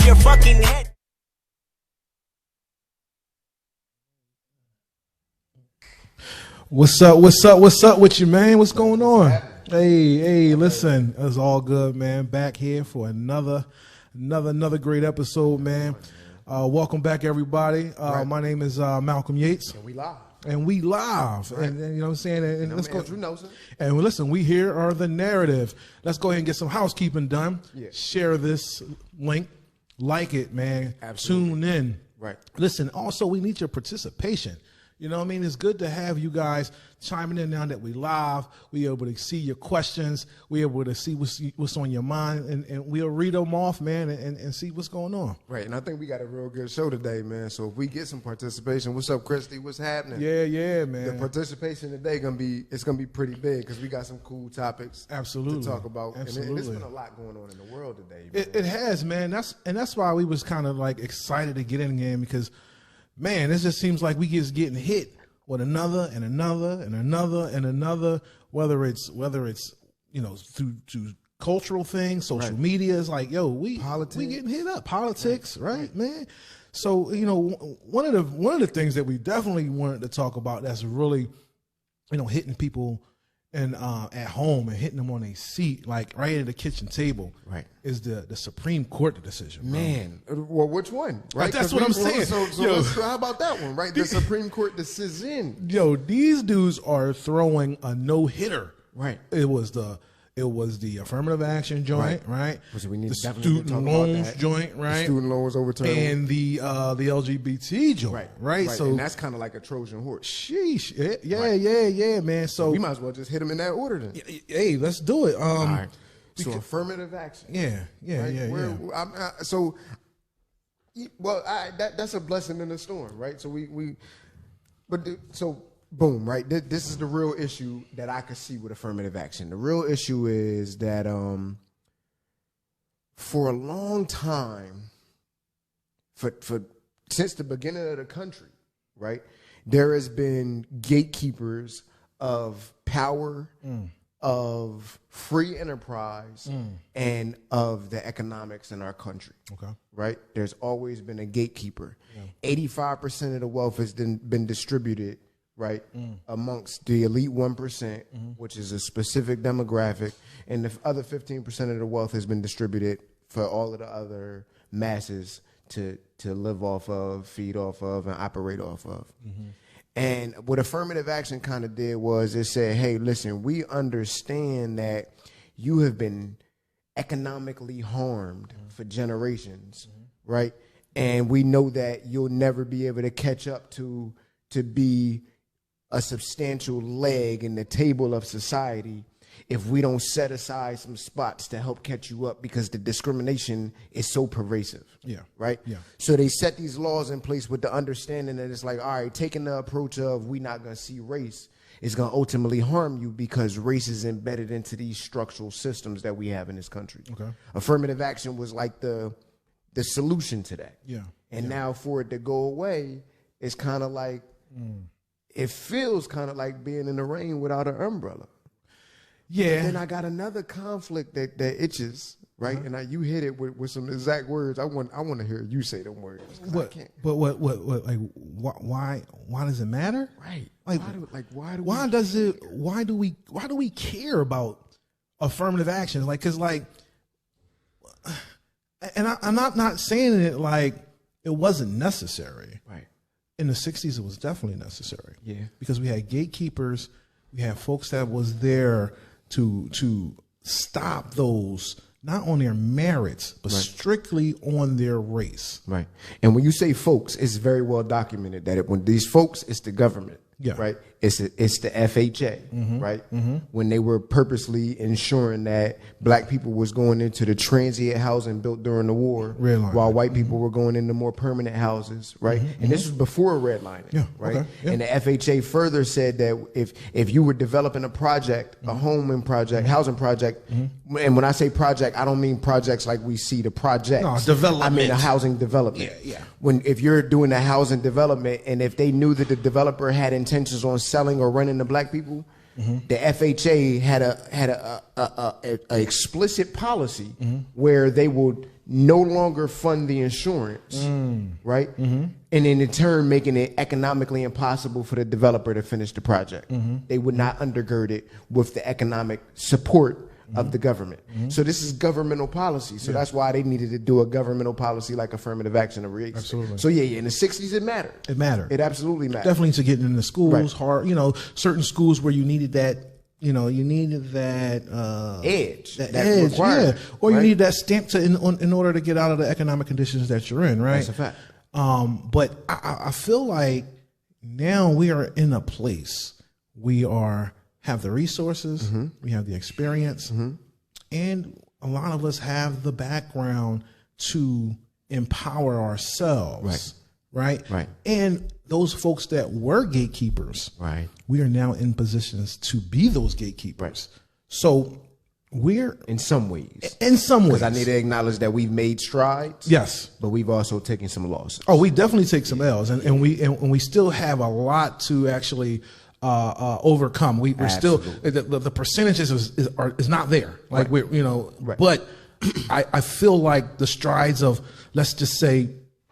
your fucking head. What's up? What's up? What's up with you, man? What's going on? Hey, listen, it's all good, man. Back here for another great episode, man. Welcome back, everybody. My name is Malcolm Yates. And we live. Right. And you know what I'm saying? And let's go. Andrew Nelson. And listen, we here are the narrative. Let's go ahead and get some housekeeping done. Yeah. Share this link. Like it, man. Absolutely. Tune in. Right. Listen, also, we need your participation. You know what I mean? It's good to have you guys chiming in now that we live. We're able to see your questions. We're able to see what's on your mind. And we'll read them off, man, and see what's going on. Right. And I think we got a real good show today, man. So if we get some participation, what's up, Christy? What's happening? Yeah, man. The participation today gonna be pretty big because we got some cool topics Absolutely. to talk about. Absolutely. And it's been a lot going on in the world today, man. It has, man. That's why we was kind of like excited to get in the game because, man, it just seems like we just getting hit with another and another and another and another, whether it's you know through cultural things, social media. Is like, yo, we getting hit up, politics, right, man. So you know, one of the things that we definitely wanted to talk about that's really, you know, hitting people and at home and hitting them on a seat, like right at the kitchen table, right, is the Supreme Court decision, bro. Man. Well, which one? Right, that's what I'm saying. So how about that one? Right, the Supreme Court decision. Yo, these dudes are throwing a no hitter. Right. It was the affirmative action joint, right? Which we need the to definitely student talk loans about that. joint, right? The student loans overturned, and the LGBT joint, right? So and that's kind of like a Trojan horse. Sheesh, yeah, man. So we might as well just hit them in that order then. Hey, let's do it. All right. So affirmative action. Yeah. That's a blessing in the storm, right? So boom, right? This is the real issue that I could see with affirmative action. The real issue is that for a long time, since the beginning of the country, right, there has been gatekeepers of power, of free enterprise, and of the economics in our country. Okay. Right? There's always been a gatekeeper. 85% of the wealth has been distributed, right, amongst the elite 1%, which is a specific demographic, and the other 15% of the wealth has been distributed for all of the other masses to live off of, feed off of, and operate off of. And what affirmative action kind of did was it said, hey, listen, we understand that you have been economically harmed for generations, right? And we know that you'll never be able to catch up to be a substantial leg in the table of society if we don't set aside some spots to help catch you up because the discrimination is so pervasive. Yeah. Right? Yeah. So they set these laws in place with the understanding that it's like, all right, taking the approach of we not going to see race is going to ultimately harm you because race is embedded into these structural systems that we have in this country. Okay. Affirmative action was like the solution to that. Yeah. And now for it to go away, it's kind of like, it feels kind of like being in the rain without an umbrella. Yeah. But then I got another conflict that itches, right? And you hit it with some exact words. I want to hear you say them words. What? But what? Like, why? Why does it matter? Right. Like, why do we care about affirmative action? Like, cause like, and I'm not saying it like it wasn't necessary. Right. In the 60s, it was definitely necessary. Yeah. Because we had gatekeepers, we had folks that was there to stop those, not on their merits, but strictly on their race. Right. And when you say folks, it's very well documented that when these folks, it's the government. Yeah. Right. It's the FHA, right? When they were purposely ensuring that black people was going into the transient housing built during the war, while white people were going into more permanent houses, right? And this was before redlining, right? Okay. Yeah. And the FHA further said that if you were developing a project, a housing project, and when I say project, I don't mean projects like we see the projects. No, development. I mean a housing development. Yeah. If you're doing a housing development and if they knew that the developer had intentions on selling or renting to black people, the FHA had a explicit policy where they would no longer fund the insurance, right? And in turn, making it economically impossible for the developer to finish the project. They would not undergird it with the economic support of the government. So this is governmental policy. So that's why they needed to do a governmental policy like affirmative action or re-exit. Absolutely. So yeah, in the 60s, it mattered. It mattered. It absolutely mattered. Definitely to get into the schools, hard, certain schools where you needed that, you needed that edge. That edge, required, or you need that stamp in order to get out of the economic conditions that you're in, right? That's a fact. But I feel like now we are in a place we have the resources, we have the experience, and a lot of us have the background to empower ourselves, right? And those folks that were gatekeepers, we are now in positions to be those gatekeepers. So we're in some ways, because I need to acknowledge that we've made strides. Yes, but we've also taken some losses. Oh, we definitely take some L's, and we still have a lot to actually overcome. We're still the percentages is not there. Like but I feel like the strides of, let's just say,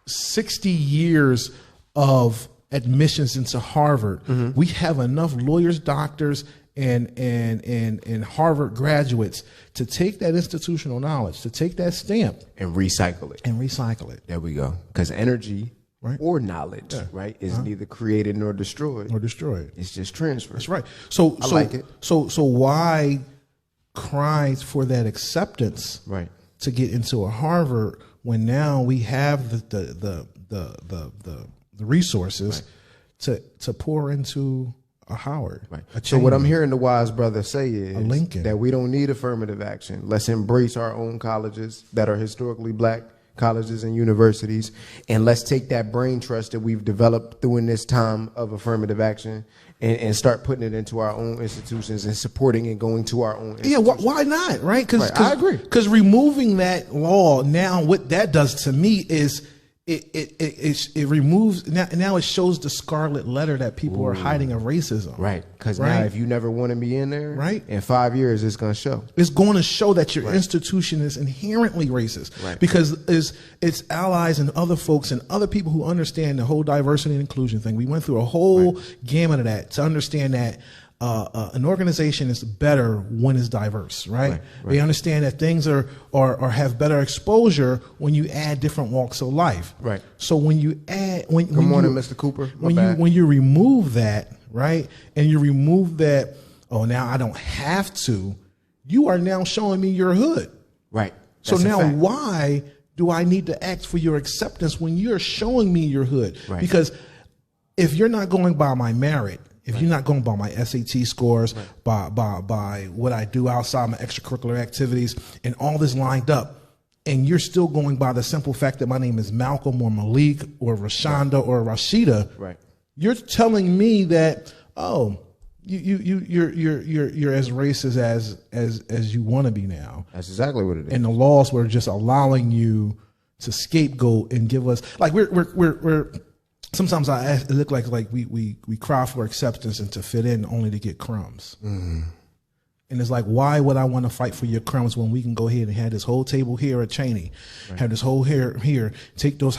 60 years of admissions into Harvard, we have enough lawyers, doctors, and Harvard graduates to take that institutional knowledge, to take that stamp and recycle it. There we go. Because energy or knowledge, is neither created nor destroyed. It's just transferred. That's right. So I like it. So why cry for that acceptance to get into a Harvard when now we have the resources to pour into a Howard? So what I'm hearing the wise brother say is Lincoln, that we don't need affirmative action. Let's embrace our own colleges that are historically black colleges and universities, and let's take that brain trust that we've developed during this time of affirmative action and start putting it into our own institutions and supporting and going to our own institutions. Yeah, why not, right? I agree. Because removing that law, now what that does to me is it removes, now it shows the scarlet letter that people are hiding of racism. Right. Because now if you never want to be in there, in 5 years it's going to show. It's going to show that your institution is inherently racist. Because it's allies and other folks and other people who understand the whole diversity and inclusion thing. We went through a whole gamut of that to understand that an organization is better when it's diverse, right? They understand that things are have better exposure when you add different walks of life. Right. So when you add, Good morning, Mr. Cooper. When you remove that, right, and you remove that, now I don't have to. You are now showing me your hood. Right. So now why do I need to ask for your acceptance when you're showing me your hood? Because if you're not going by my merit, if you're not going by my SAT scores, by what I do outside my extracurricular activities, and all this lined up, and you're still going by the simple fact that my name is Malcolm or Malik or Rashonda or Rashida, you're telling me that you're as racist as you want to be now. That's exactly what it is. And the laws were just allowing you to scapegoat and give us, like, we're sometimes it look like we cry for acceptance and to fit in only to get crumbs. And it's like, why would I want to fight for your crumbs when we can go ahead and have this whole table here at Cheney, have this whole here, take those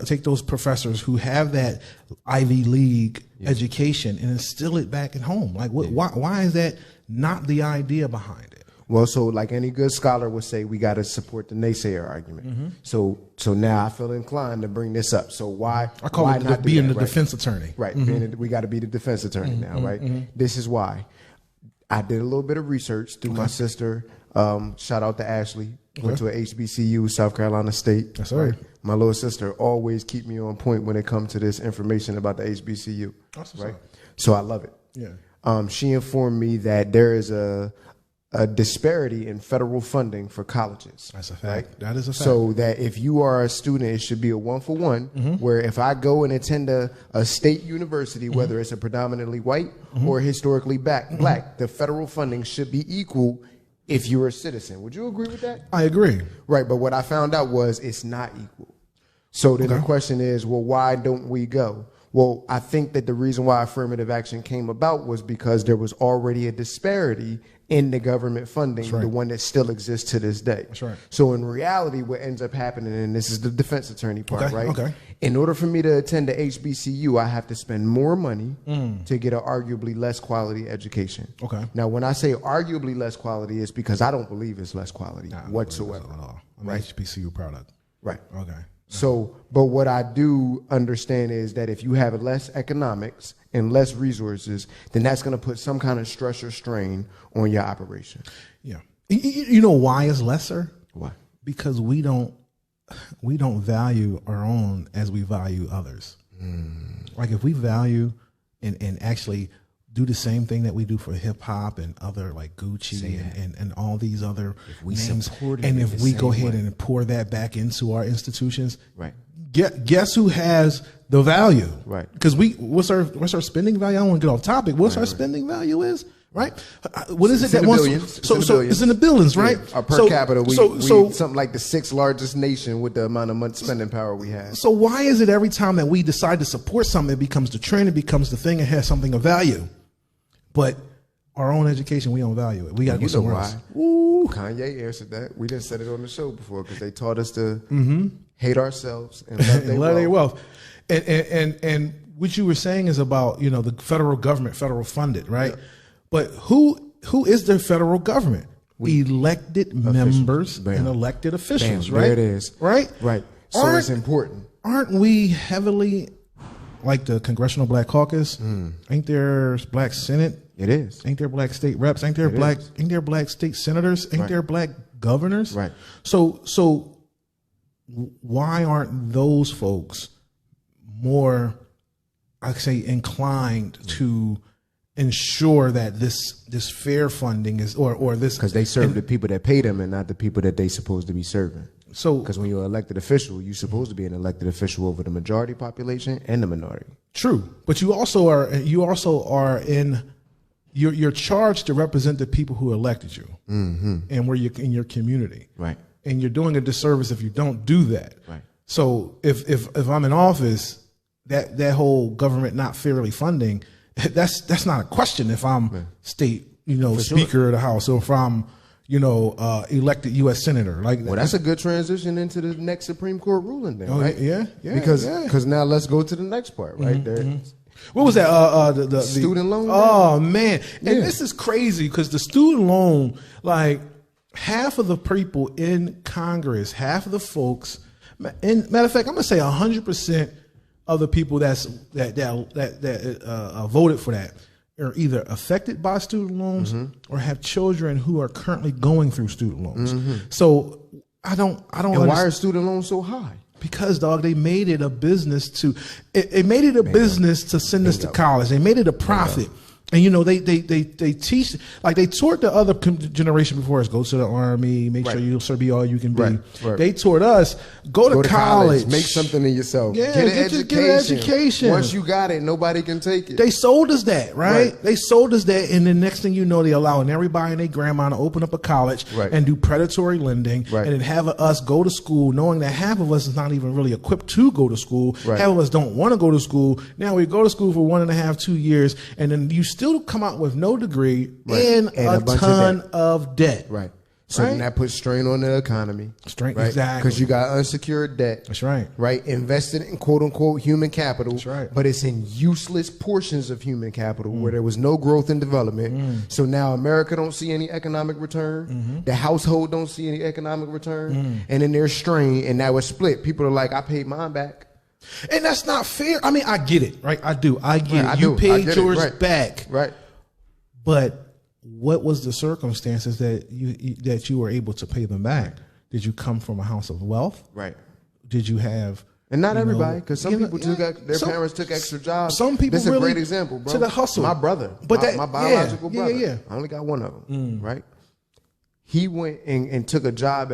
take those professors who have that Ivy League education and instill it back at home? Like, why is that not the idea behind it? Well, so like any good scholar would say, we got to support the naysayer argument. So now I feel inclined to bring this up. So why? I call it being the defense attorney. Right. We got to be the defense attorney now, right? This is why. I did a little bit of research through my sister. Shout out to Ashley. Went to a HBCU, South Carolina State. That's right. My little sister always keep me on point when it comes to this information about the HBCU. Right. So I love it. Yeah. She informed me that there is a disparity in federal funding for colleges. That's a fact. That is a fact. So that if you are a student, it should be a 1-for-1, where if I go and attend a state university, whether it's a predominantly white or historically black, the federal funding should be equal if you're a citizen. Would you agree with that? I agree. Right, but what I found out was it's not equal. So then the question is, well, why don't we go? Well, I think that the reason why affirmative action came about was because there was already a disparity in the government funding, the one that still exists to this day. That's right. So in reality, what ends up happening, and this is the defense attorney part, right? Okay. In order for me to attend the HBCU, I have to spend more money to get an arguably less quality education. Okay. Now, when I say arguably less quality, it's because I don't believe it's less quality whatsoever. At all. Right. HBCU product. Right. Okay. So, but what I do understand is that if you have less economics and less resources, then that's going to put some kind of stress or strain on your operation. Yeah. You know why it's lesser? Why? Because we don't value our own as we value others. Like if we value and actually do the same thing that we do for hip hop and other like Gucci and all these other names, and if we go ahead and pour that back into our institutions, right? Guess who has the value, right? Because what's our spending value? I don't want to get off topic. What's our spending value is? Right? What is it that wants? So it's in the billions, right? Yeah. Our per capita, we something like the 6th largest nation with the amount of money spending power we have. So why is it every time that we decide to support something, it becomes the trend, it becomes the thing, it has something of value, but our own education, we don't value it. We got to go somewhere else. Ooh. Kanye answered that. We didn't said it on the show before because they taught us to hate ourselves and love their wealth. And what you were saying is about the federal government, federal funded, right? Yeah. But who is the federal government? Elected members and elected officials, right? There it is. Right? Right. So it's important. Aren't we heavily like the Congressional Black Caucus? Ain't there Black Senate? It is. Ain't there Black state reps? Ain't there Black state senators? Ain't there Black governors? Right. So why aren't those folks more, I'd say, inclined to ensure that this fair funding is or this, because they serve the people that pay them and not the people that they supposed to be serving. So because when you're an elected official, you're supposed to be an elected official over the majority population and the minority. True, but you also are you're charged to represent the people who elected you, and where you're in your community, right? And you're doing a disservice if you don't do that, right? So if I'm in office, that whole government not fairly funding. That's not a question if I'm state, speaker of the House, or if I'm, elected U.S. senator. Well, that's a good transition into the next Supreme Court ruling then, right? Yeah. Because now let's go to the next part, right? What was that? The student loan? Oh, man. And this is crazy because the student loan, like half of the people in Congress, half of the folks, and matter of fact, I'm going to say 100% of the people that voted for that are either affected by student loans or have children who are currently going through student loans. So I don't. And why are student loans so high? Because, dog, they made it a business to send us to college. They made it a profit. And they teach, like they taught the other generation before us, go to the Army, make sure you'll be all you can be. Right. They taught us, go to college, make something of yourself, get an education. Once you got it, nobody can take it. They sold us that, right? They sold us that, and the next thing you know, they allowing everybody and their grandma to open up a college and do predatory lending, and then have us go to school, knowing that half of us is not even really equipped to go to school. Half of us don't want to go to school. Now we go to school for 1.5, 2 years, and then you still come out with no degree and a ton of debt. Right. So then that puts strain on the economy. Exactly. Because you got unsecured debt. That's right. Right. Invested in quote unquote human capital. That's right. But it's in useless portions of human capital where there was no growth and development. So now America don't see any economic return. The household don't see any economic return. And then there's strain, and now it's split. People are like, I paid mine back. And that's not fair. I mean, I get it, right? I do. I get it. You paid yours back. Right. But what was the circumstances that you were able to pay them back? Did you come from a house of wealth? Right. Did you have... And not everybody, because some people parents took extra jobs. Some people this is a great example, bro. To the hustle. My brother, my biological brother. I only got one of them, right? He went and took a job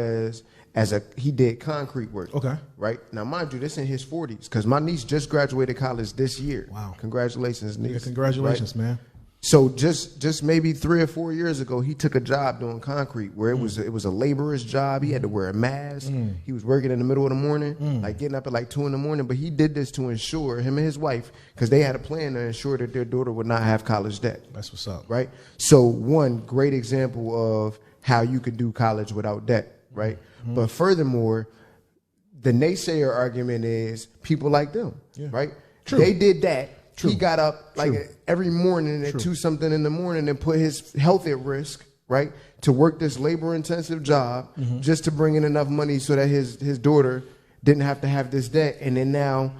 he did concrete work. Okay. Right? Now, mind you, this in his 40s, because my niece just graduated college this year. Wow. Congratulations, niece. Yeah, congratulations, man. So just maybe 3 or 4 years ago, he took a job doing concrete where it was a laborer's job. He had to wear a mask. He was working in the middle of the morning, like getting up at like 2 in the morning. But he did this to ensure him and his wife, because they had a plan to ensure that their daughter would not have college debt. That's what's up. Right. So one great example of how you could do college without debt. Right. But furthermore, the naysayer argument is people like them. Yeah. Right. True. They did that. True. He got up like every morning at 2 something in the morning and put his health at risk, right, to work this labor-intensive job just to bring in enough money so that his daughter didn't have to have this debt. And then now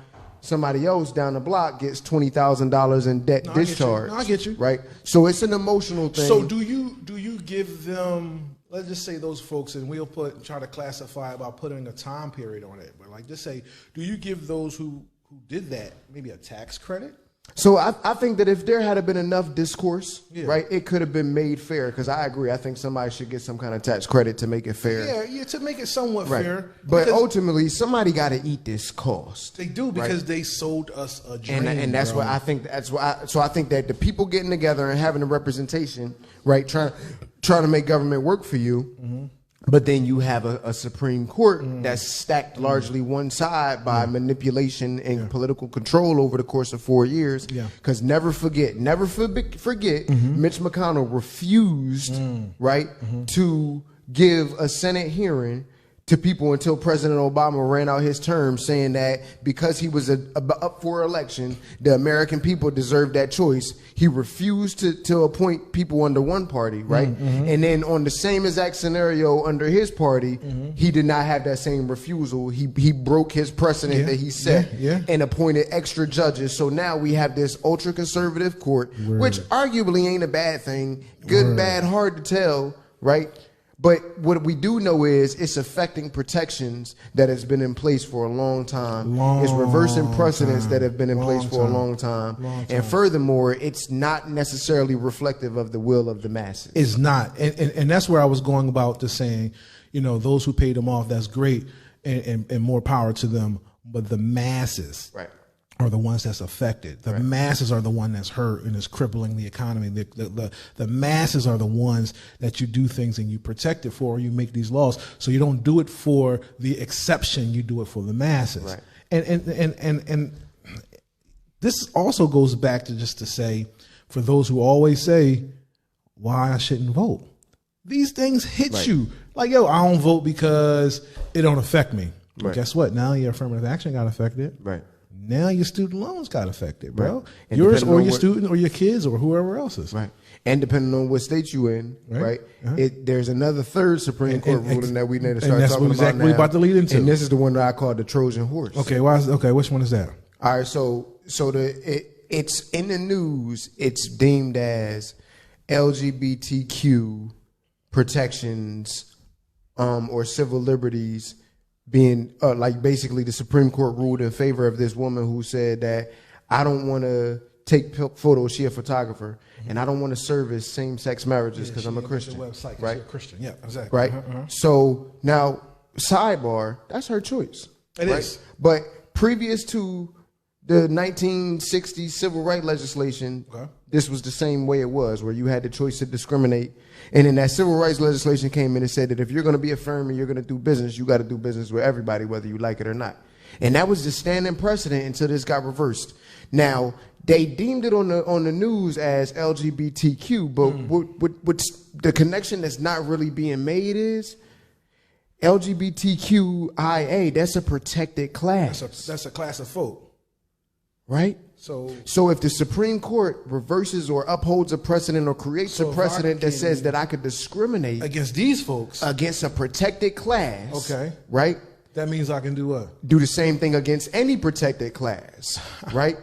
somebody else down the block gets $20,000 in debt discharge. I get you. Right? So it's an emotional thing. So do you give them, let's just say those folks, and we'll try to classify about putting a time period on it, but like just say, do you give those who did that maybe a tax credit? So I think that if there had been enough discourse, right, it could have been made fair. Because I agree, I think somebody should get some kind of tax credit to make it fair. Yeah, to make it somewhat fair. But ultimately, somebody got to eat this cost. They do, because they sold us a dream. And that's what I think. That's why. So I think that the people getting together and having a representation, right, trying to make government work for you. But then you have a Supreme Court that's stacked largely one side by manipulation and political control over the course of 4 years. Because never forget, Mitch McConnell refused, right, to give a Senate hearing to people until President Obama ran out his term, saying that because he was up for election, the American people deserved that choice. He refused to appoint people under one party, right? And then on the same exact scenario under his party, he did not have that same refusal. He broke his precedent that he set and appointed extra judges. So now we have this ultra-conservative court, which arguably ain't a bad thing. Good, bad, hard to tell, right? But what we do know is it's affecting protections that has been in place for a long time. It's reversing precedents that have been in place for a long time. And furthermore, it's not necessarily reflective of the will of the masses. It's not. And that's where I was going about to saying, those who paid them off, that's great, and more power to them. But the masses are the ones that's affected. The masses are the one that's hurt and is crippling the economy. The masses are the ones that you do things and you protect it for, or you make these laws. So you don't do it for the exception, you do it for the masses. And this also goes back to just to say, for those who always say, why I shouldn't vote. These things hit you. Like, I don't vote because it don't affect me. Well, guess what? Now your affirmative action got affected. Now your student loans got affected, bro. Yours or your student or your kids or whoever else's. And depending on what state you in, there's another third Supreme Court ruling that we need to start talking about now. We're about to lead into. And this is the one that I call the Trojan horse. Okay, which one is that? All right, so it's in the news. It's deemed as LGBTQ protections or civil liberties being like basically the Supreme Court ruled in favor of this woman who said that I don't want to take photos. She a photographer, and I don't want to service same-sex marriages because I'm a Christian. Website, right? You're a Christian, yeah, exactly. Right. So now, sidebar, that's her choice. It is. But previous to the 1960s civil rights legislation, this was the same way it was, where you had the choice to discriminate. And then that civil rights legislation came in and said that if you're going to be a firm and you're going to do business, you got to do business with everybody, whether you like it or not. And that was the standing precedent until this got reversed. Now, they deemed it on the news as LGBTQ, but what's the connection that's not really being made is LGBTQIA, that's a protected class. That's a class of folk. Right? So if the Supreme Court reverses or upholds a precedent or creates a precedent that says that I could discriminate against these folks, against a protected class, right? That means I can do what? Do the same thing against any protected class, right?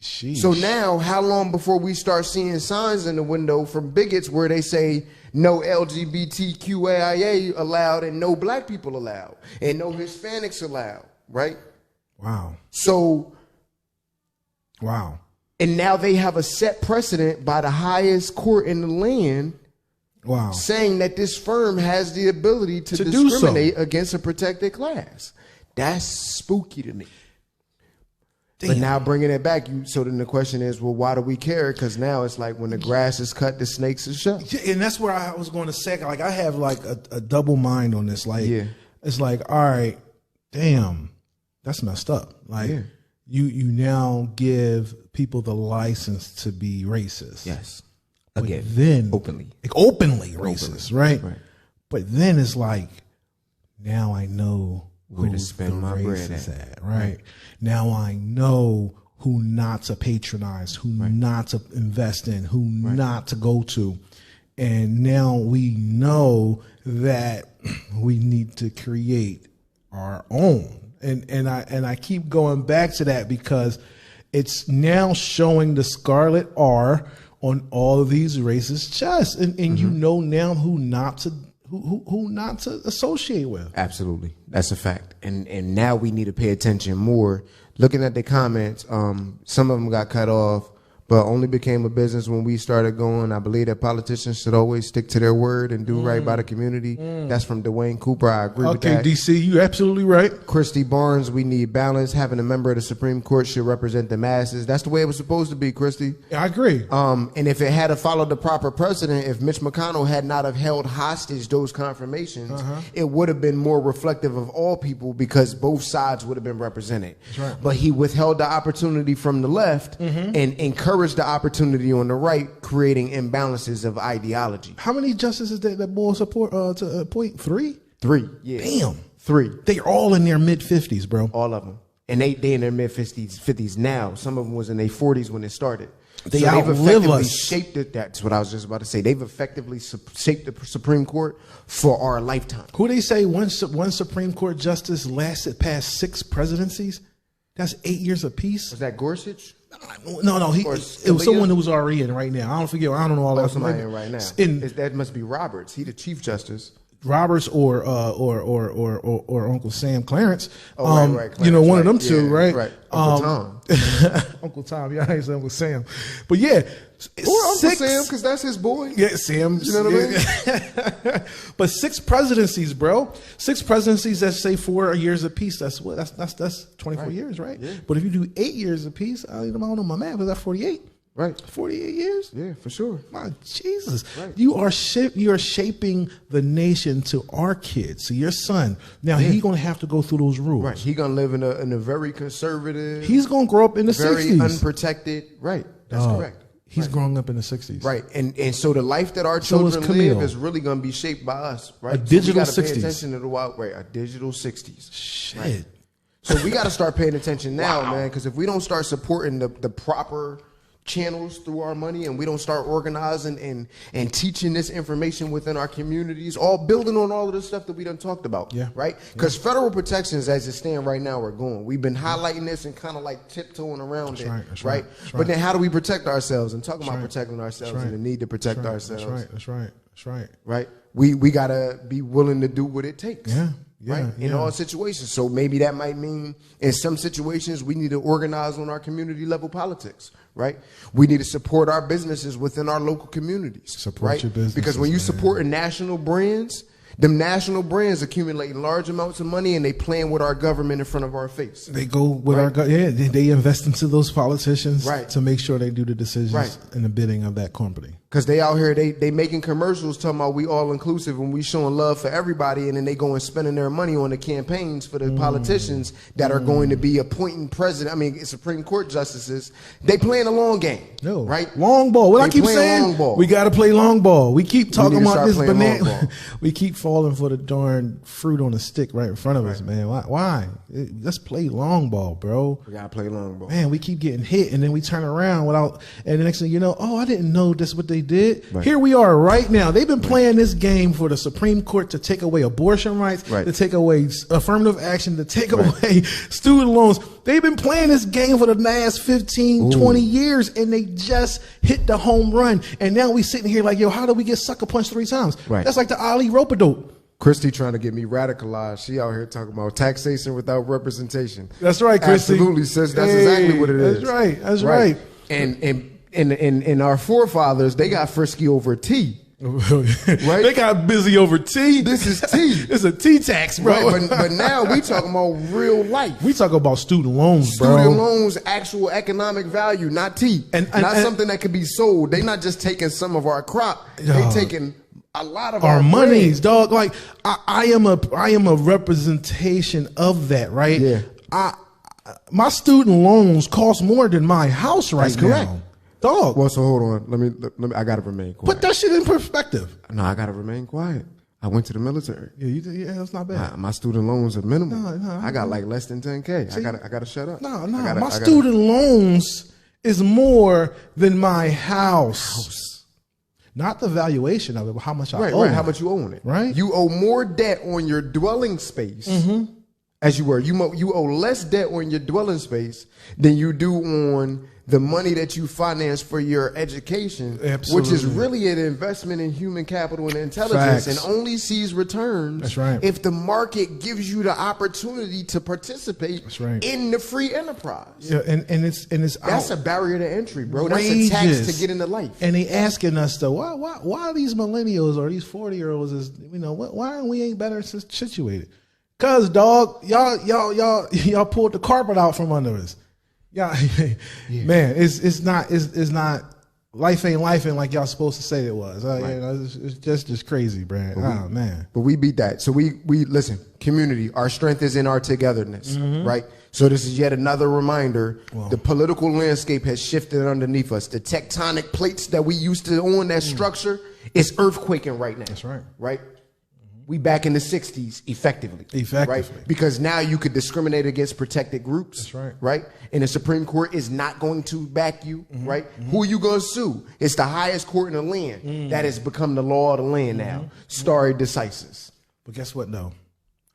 Sheesh. So now, how long before we start seeing signs in the window from bigots where they say no LGBTQIA allowed and no black people allowed and no Hispanics allowed, right? Wow. Wow. And now they have a set precedent by the highest court in the land. Wow. Saying that this firm has the ability to discriminate against a protected class. That's spooky to me. But now bringing it back, so then the question is, well, why do we care? Because now it's like when the grass is cut, the snakes is shut. Yeah, and that's where I was going to say, like, I have like a double mind on this. Like, it's like, all right, damn, that's messed up. Like, you now give people the license to be racist. Yes. Again, then openly racist, right? But then it's like, now I know where to spend my bread at, right? Now I know who not to patronize, who not to invest in, who not to go to. And now we know that we need to create our own. And I keep going back to that because it's now showing the scarlet R on all of these racist chests. And you know now who not to associate with. Absolutely. That's a fact. And now we need to pay attention more. Looking at the comments, some of them got cut off, but only became a business when we started going. I believe that politicians should always stick to their word and do right by the community. That's from Dwayne Cooper. I agree with that. Okay, DC, you absolutely right. Christy Barnes, we need balance. Having a member of the Supreme Court should represent the masses. That's the way it was supposed to be, Christy. I agree. And if it had to follow the proper precedent, if Mitch McConnell had not have held hostage those confirmations, it would have been more reflective of all people because both sides would have been represented. That's right. But he withheld the opportunity from the left and encouraged the opportunity on the right, creating imbalances of ideology. How many justices that boy support to appoint? 3? 3. Yeah. Damn. 3. They're all in their mid-50s, bro. All of them. And they in their mid-50s now. Some of them was in their 40s when it started. They've effectively shaped it. That's what I was just about to say. They've effectively shaped the Supreme Court for our lifetime. Who they say one Supreme Court justice lasted past 6 presidencies? That's 8 years apiece. Was that Gorsuch? No. It was someone who was already in right now. I don't know all that. Somebody in right now. That must be Roberts. He the Chief Justice. Roberts or Uncle Sam Clarence. Right, Clarence, you know, one of them two, right? Right. Uncle Tom. Uncle Tom. Yeah, I say Uncle Sam. But yeah. Or Uncle Sam, because that's his boy. Yeah, Sam. You know what I mean? But 6 presidencies, bro. 6 presidencies that say 4 years apiece. That's 24 years, right? Yeah. But if you do 8 years apiece, I don't know my math. Is that 48? Right. 48 years? Yeah, for sure. My Jesus. Right. You are shaping the nation to our kids, to your son. Now, he's going to have to go through those rules. Right. He's going to live in a very conservative. He's going to grow up in the 60s. Very unprotected. Right. That's correct. He's growing up in the 60s. Right. And so the life that our children live is really going to be shaped by us. Right. A digital 60s. So we got to pay attention to the wild. Right. A digital 60s. Shit. Right. So we got to start paying attention now, man, because if we don't start supporting the proper channels through our money and we don't start organizing and teaching this information within our communities, all building on all of the stuff that we done talked about, right? Because federal protections as it stand right now are going. We've been highlighting this and kind of like tiptoeing around it, right? But then how do we protect ourselves? And talking about protecting ourselves and the need to protect ourselves. That's right. Right? We got to be willing to do what it takes. Right? In all situations. So maybe that might mean in some situations we need to organize on our community level politics, right? We need to support our businesses within our local communities. Support your business. Because when you support national brands, them national brands accumulate large amounts of money and they playing with our government in front of our face. They go with our they invest into those politicians to make sure they do the decisions in the bidding of that company. Because they out here, they making commercials talking about we all inclusive and we showing love for everybody, and then they go and spending their money on the campaigns for the politicians that are going to be appointing Supreme Court justices. They playing a long game, right? Long ball. What I keep saying, we got to play long ball. We keep talking about this banana. We keep falling for the darn fruit on the stick right in front of us, man. Why? Let's play long ball, bro. We got to play long ball. Man, we keep getting hit, and then we turn around and the next thing you know, I didn't know this what they did. Here we are right now. They've been playing this game for the Supreme Court to take away abortion rights, to take away affirmative action, to take away student loans. They've been playing this game for the last 15, 20 years, and they just hit the home run. And now we sitting here like, how do we get sucker punched 3 times? That's like the Ali rope-a-dope. Christy trying to get me radicalized. She out here talking about taxation without representation. That's right, Christy. Absolutely, sis. That's exactly what it is. That's right. And our forefathers, they got frisky over tea. Right? They got busy over tea. This is tea. It's a tea tax, bro. Right, but now we talking about real life. We talk about student loans, bro. Student loans, actual economic value, not tea. And not something that could be sold. They not just taking some of our crop. They taking a lot of our monies, dog. Like I am a representation of that, right? Yeah. My student loans cost more than my house right now. Correct. Dog. Well, so hold on. Let me. I gotta remain quiet. Put that shit in perspective. No, I gotta remain quiet. I went to the military. Yeah, that's not bad. My student loans are minimal. No, I got like less than 10K. See, I gotta shut up. No. My student loans is more than my house. Not the valuation of it, but how much I owe. Right. How much you own it. Right. You owe more debt on your dwelling space as you were. You owe less debt on your dwelling space than you do on the money that you finance for your education, Absolutely. which is really an investment in human capital and intelligence. Facts. And only sees returns That's right. if the market gives you the opportunity to participate That's right. in the free enterprise. Yeah, and it's That's a barrier to entry, bro. outrageous. That's a tax to get into life. And they asking us though, why these millennials or these 40-year-olds is why we ain't better situated? Cause dog, y'all pulled the carpet out from under us. Yeah, man, it's not life ain't like y'all supposed to say it was. It's just crazy, Brad. Man. But we beat that. So we listen, community, our strength is in our togetherness, right? So this is yet another reminder. The political landscape has shifted underneath us. The tectonic plates that we used to own that structure is earthquaking right now. That's right. Right? We back in the 60s effectively. Right? Because now you could discriminate against protected groups. That's right. Right? And the Supreme Court is not going to back you. Right? Who are you going to sue? It's the highest court in the land. That has become the law of the land now. Stare decisis. But guess what though?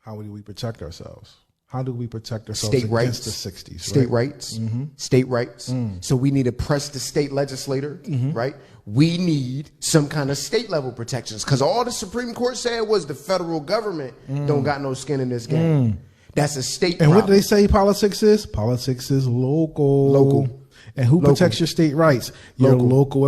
How do we protect ourselves? How do we protect ourselves State against rights, the 60s? State rights. State rights. So we need to press the state legislator, right? We need some kind of state level protections because all the Supreme Court said was the federal government don't got no skin in this game. That's a state And problem. what do they say politics is? Politics is local. And who protects your state rights? Your local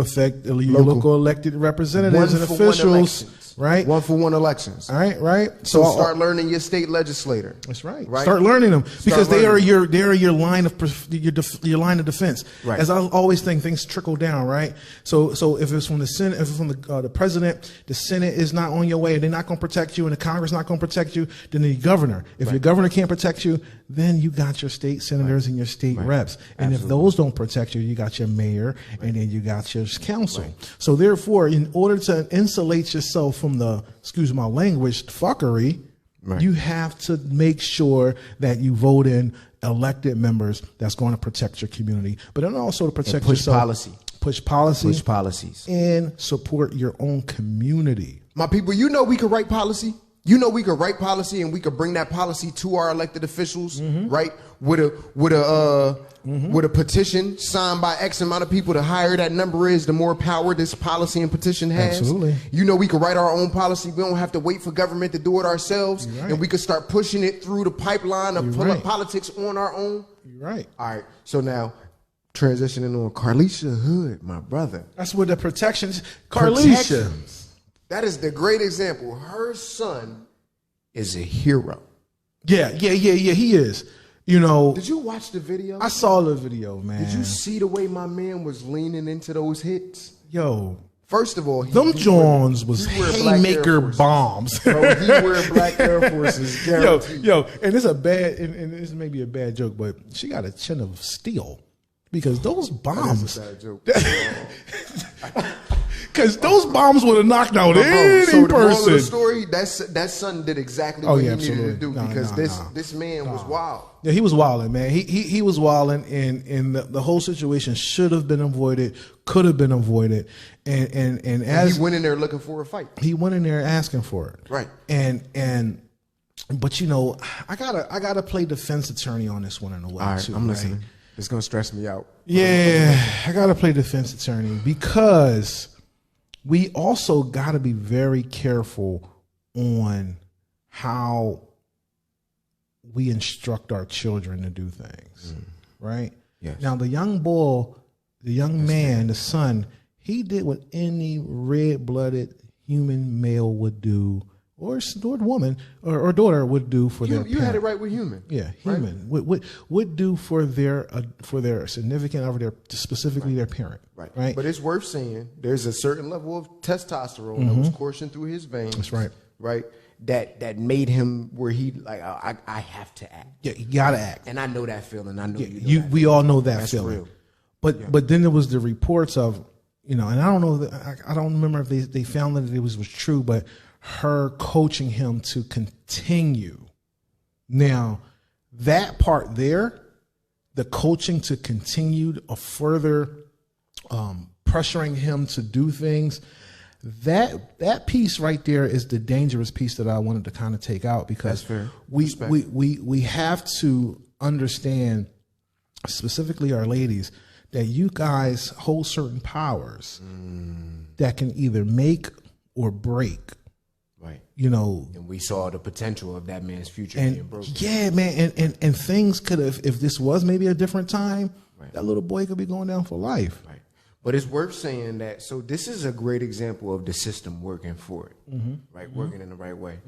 elected representatives and officials. Right? 1-for-1 elections. All right. So start learning your state legislator. That's right. Start learning them because they are your line of your line of defense. Right. As I always think, things trickle down. Right. So if it's from the Senate, if it's from the president, the Senate is not on your way, and they're not going to protect you, and the Congress not going to protect you. Then the governor. If your governor can't protect you, then you got your state senators and your state reps. And if those don't protect you, you got your mayor, and then you got your council. So therefore, in order to insulate yourself from the, excuse my language, fuckery, you have to make sure that you vote in elected members that's going to protect your community, but then also to protect yourself. Push policies, and support your own community. My people, you know we could write policy. You know we could write policy and we could bring that policy to our elected officials, right? With a petition signed by X amount of people. The higher that number is, the more power this policy and petition has. Absolutely. You know we could write our own policy. We don't have to wait for government to do it ourselves, and we could start pushing it through the pipeline of politics on our own. You're right. All right. So now, transitioning on Carlisha Hood, my brother. That's where the protections. Carlisha. That is the great example. Her son is a hero. Yeah. He is. You know. Did you watch the video? I saw the video, man. Did you see the way my man was leaning into those hits? Yo. First of all, them Johns was haymaker bombs. Bro, he wear black Air Forces. Yo, and it's a bad, and this may be a bad joke, but she got a chin of steel because those bombs. That is a bad joke. Because those bombs would have knocked out any so the moral person. of the story, that son did exactly what he needed to do because this man was wild. Yeah, he was wilding, man. He was wilding, and the whole situation should have been avoided, could have been avoided, and as he went in there looking for a fight, he went in there asking for it, right? But you know, I gotta play defense attorney on this one in a way. All right, too, I'm listening. It's gonna stress me out. Yeah, I gotta play defense attorney because we also got to be very careful on how we instruct our children to do things, right? Yes. Now, the young boy, the young man, the son, he did what any red-blooded human male would do, or woman or daughter would do for their You had it right with human. Yeah, human would do for their significant other, specifically their parent. Right. But it's worth saying there's a certain level of testosterone that was coursing through his veins. That's right. Right. That made him where he like I have to act. Yeah, you gotta act. And I know that feeling. I know we all know that That's feeling. real. But then there was the reports of, and I don't know, I don't remember if they found that it was true, but her coaching him to continue. Now, that part there, the coaching to continue or further pressuring him to do things, that piece right there is the dangerous piece that I wanted to kind of take out, because we have to understand, specifically our ladies, that you guys hold certain powers that can either make or break. Right. And we saw the potential of that man's future being broken. Yeah, man. And things could have, if this was maybe a different time, that little boy could be going down for life. Right. But it's worth saying that, so this is a great example of the system working for it, right? Working in the right way.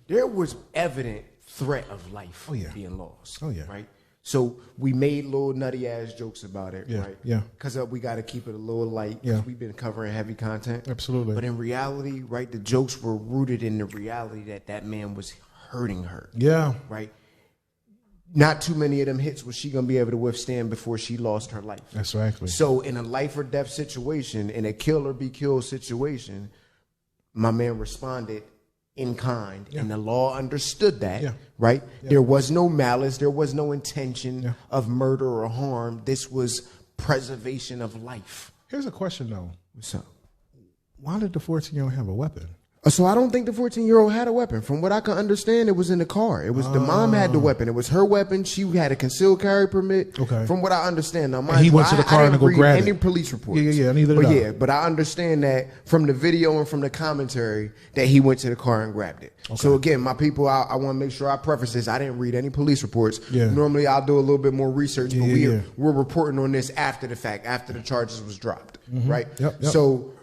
There was evident threat of life being lost. Oh, yeah. Right. So we made little nutty ass jokes about it, right? Yeah. Because we got to keep it a little light. Yeah. We've been covering heavy content. Absolutely. But in reality, right, the jokes were rooted in the reality that man was hurting her. Yeah. Right. Not too many of them hits was she gonna be able to withstand before she lost her life. That's right. So in a life or death situation, in a kill or be killed situation, my man responded in kind, and the law understood that, right? There was no malice, there was no intention of murder or harm. This was preservation of life. Here's a question though. What's up? Why did the 14-year-old have a weapon? So I don't think the 14-year-old had a weapon. From what I can understand, it was in the car. It was the mom had the weapon. It was her weapon. She had a concealed carry permit. Okay. From what I understand, now he went to the car and go grab it. Any police reports? Neither did I. But I understand that from the video and from the commentary that he went to the car and grabbed it. Okay. So again, my people, I want to make sure I preface this. I didn't read any police reports. Yeah. Normally, I'll do a little bit more research, but we're reporting on this after the fact, after the charges was dropped, right? Yep. So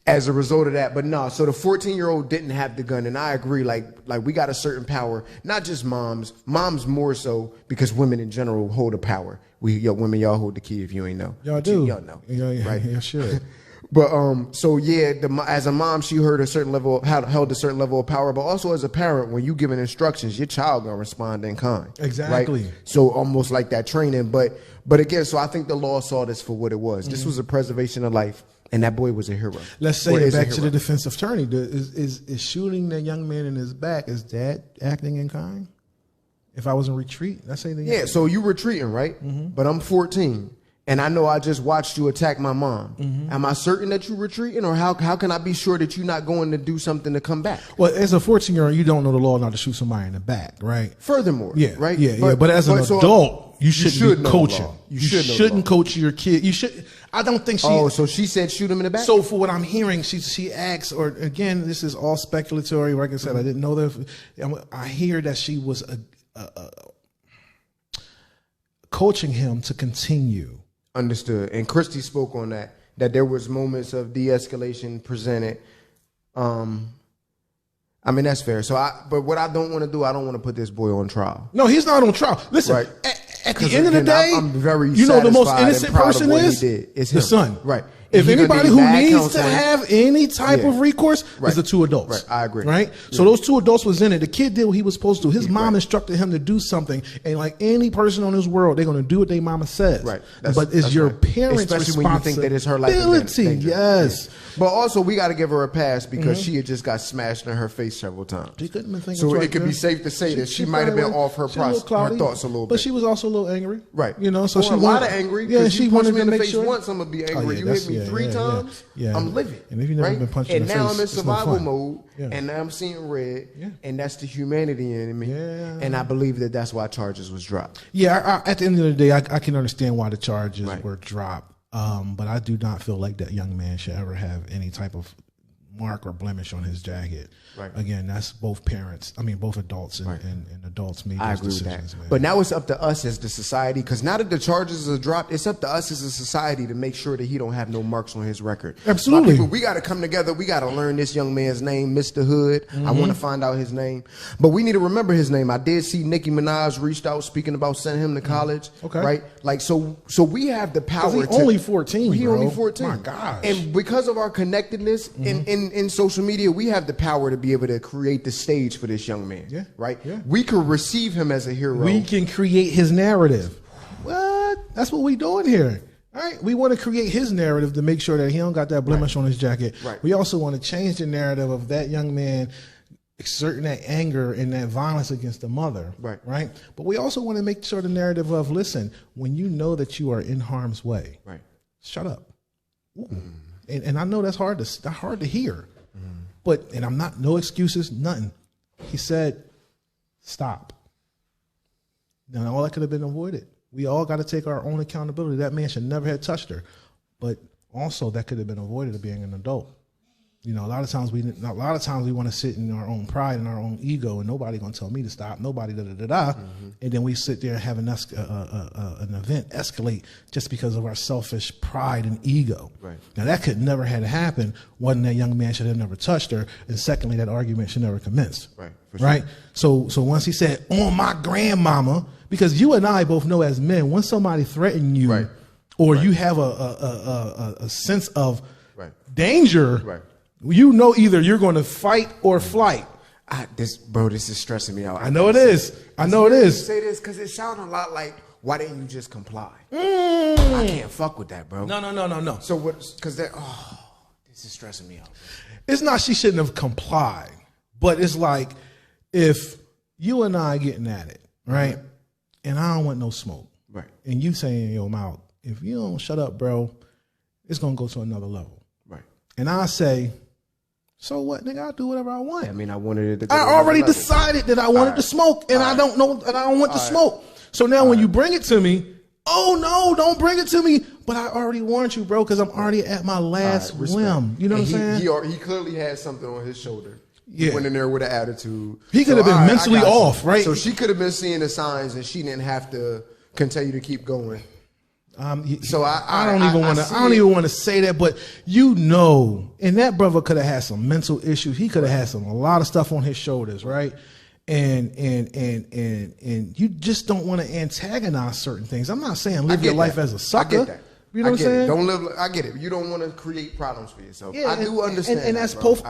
as a result of that, but no, so the 14-year-old didn't have the gun, and I agree, like we got a certain power, not just moms more so, because women in general hold a power. Women, y'all hold the key if you ain't know. Y'all do. Y'all know. Right? Yeah, sure. But so yeah, as a mom, she held a certain level of power, but also as a parent, when you giving instructions, your child gonna respond in kind. Exactly. Right? So almost like that training, but again, so I think the law saw this for what it was. This was a preservation of life. And that boy was a hero. Let's say it back to the defense attorney. Is shooting that young man in his back, is that acting in kind? If I was in retreat, let's say so you retreating, right? But I'm 14, and I know I just watched you attack my mom. Am I certain that you retreating, or how can I be sure that you're not going to do something to come back? Well, as a 14-year-old, you don't know the law not to shoot somebody in the back, right? Furthermore, right? But as an adult, you shouldn't be coaching. You shouldn't coach your kid. You should. I don't think she. Oh, so she said shoot him in the back. So for what I'm hearing, she asks, or again, this is all speculatory. Like I said, I didn't know that. I hear that she was coaching him to continue. Understood. And Christy spoke on that there was moments of de-escalation presented. I mean, that's fair. But what I don't want to do, I don't want to put this boy on trial. No, he's not on trial. Listen, right. At the end of the day, I'm very the most innocent person is the son. Right. If anybody who needs to have any type of recourse is the two adults. Right. I agree. Right. Yeah. So those two adults was in it. The kid did what he was supposed to do. His mom instructed him to do something, and like any person on this world, they're going to do what their mama says. Right. But it's your parents' especially when you think that it's her life. Yes. Yeah. But also, we got to give her a pass because she had just got smashed in her face several times. She couldn't have been thinking. So it could be safe to say that she might have been off her thoughts a little bit. But she was also a little angry. Right. So she a lot of angry. Yeah. She wanted me in to the make face sure. Once I'm gonna be angry. You hit me 3 times. Yeah. I'm living. And if you never been punched in the face, and now I'm in survival mode, yeah. and now I'm seeing red, and that's the humanity in me. Yeah. And I believe that that's why charges was dropped. Yeah, at the end of the day, I can understand why the charges were dropped, but I do not feel like that young man should ever have any type of mark or blemish on his jacket. Right. Again, that's both parents. I mean, both adults and adults make those decisions. Man. But now it's up to us as the society, because now that the charges are dropped, it's up to us as a society to make sure that he don't have no marks on his record. Absolutely. People, we got to come together. We got to learn this young man's name, Mr. Hood. I want to find out his name. But we need to remember his name. I did see Nicki Minaj reached out speaking about sending him to college. Okay. Right? Like, so we have the power. He's only 14, He bro. only 14. My gosh. And because of our connectedness in social media, we have the power to be able to create the stage for this young man. Yeah. Right? Yeah. We could receive him as a hero. We can create his narrative. What? That's what we doing here. All right. We want to create his narrative to make sure that he don't got that blemish on his jacket. Right. We also want to change the narrative of that young man exerting that anger and that violence against the mother. Right. Right. But we also want to make sure the narrative of, listen, when you know that you are in harm's way, Right. shut up. And I know that's hard to hear. But, and I'm not, no excuses, nothing. He said, stop. Now, all that could have been avoided. We all got to take our own accountability. That man should never have touched her. But also, that could have been avoided of being an adult. You know, a lot of times we want to sit in our own pride and our own ego, and nobody going to tell me to stop. Nobody and then we sit there and have an event escalate just because of our selfish pride and ego. Right. Now that could never have happened. One, that young man should have never touched her, and secondly, that argument should never commenced. Right. For sure. Right. So once he said, "On my grandmama," because you and I both know as men, when somebody threatens you, Right. or you have a sense of danger. Right. You know, either you're going to fight or flight. This is stressing me out. I know it is. I know it is. Say this because it sounds a lot like, why didn't you just comply? I can't fuck with that, bro. No. So what? Because this is stressing me out. It's not she shouldn't have complied, but it's like if you and I getting at it, right? And I don't want no smoke, right? And you saying in your mouth, if you don't shut up, bro, it's gonna go to another level, right? And I say, so what, nigga? I'll do whatever I want. I mean, I wanted it to go I already decided that I wanted to smoke, and I don't know, and I don't want to smoke. So now when you bring it to me, oh no, don't bring it to me. But I already warned you, bro, because I'm already at my last whim. You know what I'm saying? He clearly had something on his shoulder. Yeah. He went in there with an attitude. He could have been mentally off, right? So she could have been seeing the signs, and she didn't have to continue to keep going. So I don't even want to say that, but you know, and that brother could have had some mental issues. He could have had a lot of stuff on his shoulders, right? And you just don't want to antagonize certain things. I'm not saying live your life as a sucker. I get that. You know what I'm saying? Don't live. I get it. You don't want to create problems for yourself. Yeah, I do understand. And as both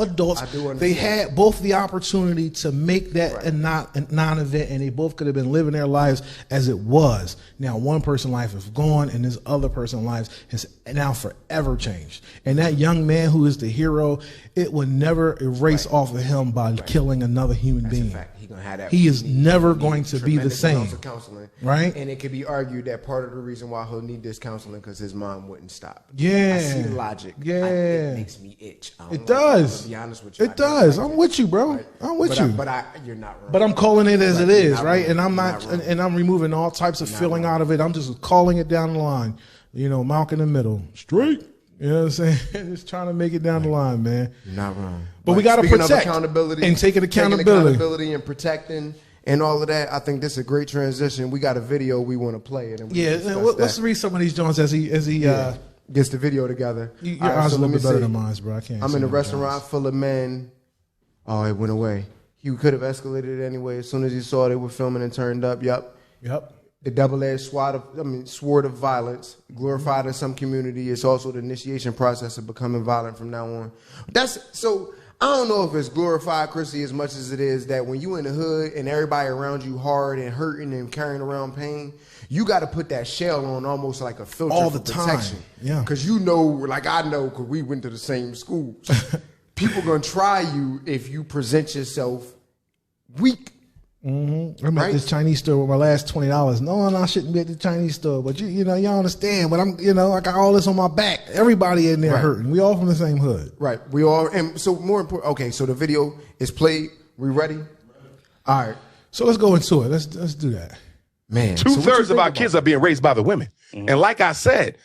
adults, I do understand. They had both the opportunity to make that a non-event, and they both could have been living their lives as it was. Now, one person's life is gone, and this other person's life has now forever changed. And that young man who is the hero, it will never erase off of him by killing another human being. That's a fact. He is never going to be the same. Counseling, right? And it could be argued that part of the reason why he'll need this counseling because his mom wouldn't stop. Yeah, I see the logic. Yeah, it makes me itch. It does. To be honest with you, it does. I'm with you, bro. Right? I'm with you. You're not wrong. But I'm calling it as it is, right? And I'm not, and I'm removing all types of feeling out of it. I'm just calling it down the line. You know, Malk in the middle, straight. You know what I'm saying? Just trying to make it down the line, man. You're not wrong. But we got to protect accountability and taking accountability and protecting. And all of that, I think this is a great transition. We got a video we want to play it. Let's read some of these joints as he gets the video together. Your eyes are a little bit better than mine, bro. I can't. I'm in a restaurant full of men. Oh, it went away. He could have escalated it anyway. As soon as he saw they were filming and turned up, yep. The double-edged sword of violence, glorified in some community. It's also the initiation process of becoming violent from now on. I don't know if it's glorified, Chrissy, as much as it is that when you in the hood and everybody around you hard and hurting and carrying around pain, you got to put that shell on almost like a filter all for the protection. Time. Yeah, because you know, like I know, because we went to the same schools. People gonna try you if you present yourself weak. Mm-hmm. I'm at this Chinese store with my last $20. No, I shouldn't be at the Chinese store, but you understand. But I'm, I got all this on my back. Everybody in there hurting. We all from the same hood, right? We all, and so more important. Okay, so the video is played. We ready? All right. So let's go into it. Let's do that. Man, 2/3 of our kids are being raised by the women, and like I said,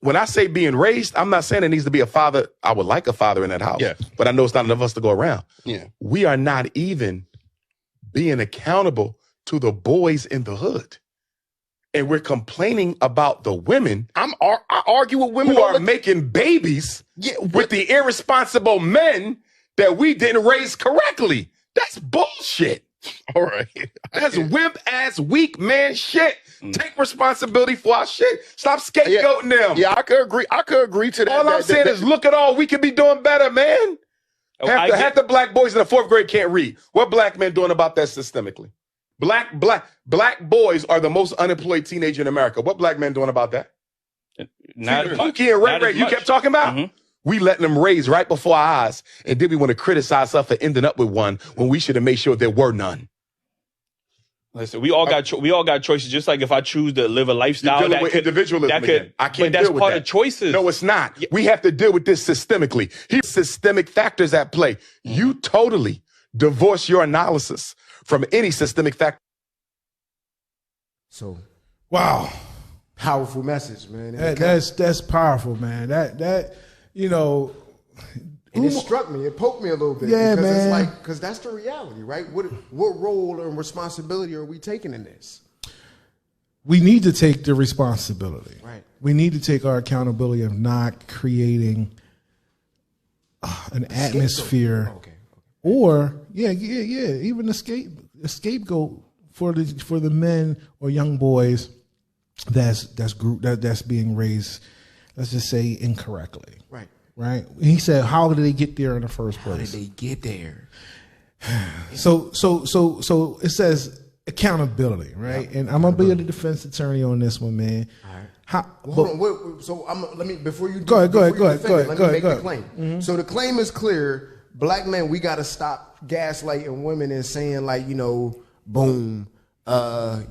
when I say being raised, I'm not saying there needs to be a father. I would like a father in that house, but I know it's not enough of us to go around. Yeah. We are not even being accountable to the boys in the hood. And we're complaining about the women. I argue with women who are making babies with the irresponsible men that we didn't raise correctly. That's bullshit. All right. That's wimp-ass, weak man shit. Take responsibility for our shit. Stop scapegoating them. Yeah, I could agree to that. All I'm saying is look at all we could be doing better, man. Half the black boys in the 4th grade can't read. What black men doing about that systemically? Black boys are the most unemployed teenager in America. What black men doing about that? Not Pookie and Ray Ray, you kept talking about? We letting them raise right before our eyes, and then we want to criticize us for ending up with one when we should have made sure there were none. Listen, we all got choices. Just like if I choose to live a lifestyle, you're dealing with individualism again. I can't but that's deal with part that. of choices. No, it's not. We have to deal with this systemically. Here's systemic factors at play. You totally divorce your analysis from any systemic factor. So, wow, powerful message, man. That's powerful, man. That you know. And it struck me. It poked me a little bit. Yeah, because man. It's like, because that's the reality, right? What role and responsibility are we taking in this? We need to take the responsibility. Right. We need to take our accountability of not creating an atmosphere, or even a scapegoat for the men or young boys that's being raised, let's just say, incorrectly. Right. Right. He said, "How did they get there in the first place? How did they get there?" So it says accountability, right? And I'm gonna be the defense attorney on this one, man. All right. Hold on. So let me before you go ahead. Let me make the claim. Mm-hmm. So the claim is clear. Black men, we got to stop gaslighting women and saying like, boom.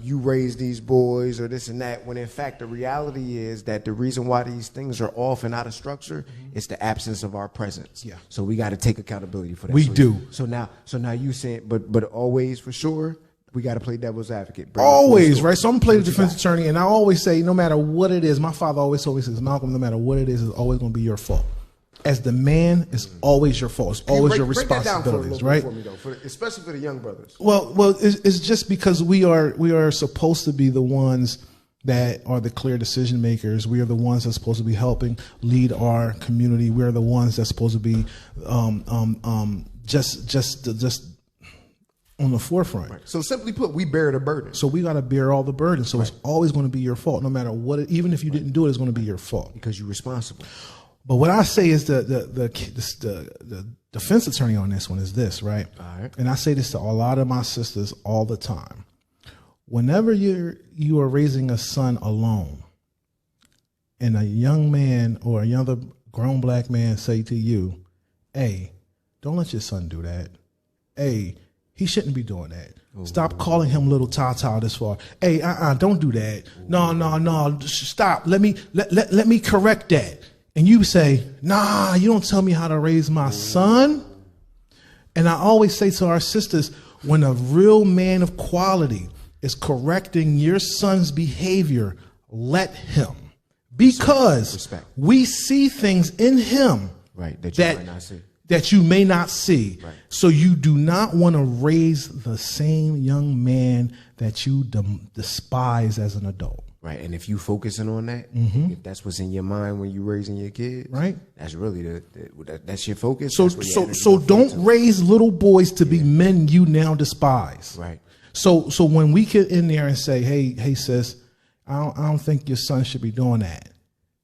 You raise these boys or this and that, when in fact the reality is that the reason why these things are off and out of structure is the absence of our presence. Yeah. So we got to take accountability for that. We do. So now you saying, but always for sure, we got to play devil's advocate. Always, right? So I'm playing the defense attorney, and I always say, no matter what it is, my father always says, Malcolm, no matter what it is, it's always going to be your fault. As the man, it's always your fault. It's always your responsibilities, right? For me, though, especially for the young brothers. Well, it's just because we are supposed to be the ones that are the clear decision makers. We are the ones that's supposed to be helping lead our community. We are the ones that's supposed to be just on the forefront. Right. So simply put, we bear the burden. So we got to bear all the burden. So it's always going to be your fault, no matter what. Even if you didn't do it, it's going to be your fault because you're responsible. But what I say is the defense attorney on this one is this, right? All right. And I say this to a lot of my sisters all the time. Whenever you are raising a son alone, and a young man or a younger grown black man say to you, "Hey, don't let your son do that. Hey, he shouldn't be doing that. Stop calling him little Tata this far. Hey, don't do that. No, stop. Let me correct that." And you say, "Nah, you don't tell me how to raise my son." And I always say to our sisters, when a real man of quality is correcting your son's behavior, let him. Because we see things in him that you may not see. Right. So you do not want to raise the same young man that you despise as an adult. Right, and if you focusing on that, if that's what's in your mind when you're raising your kids, right, that's really that's your focus. So don't raise little boys to be men you now despise. Right. So when we get in there and say, hey sis, I don't think your son should be doing that,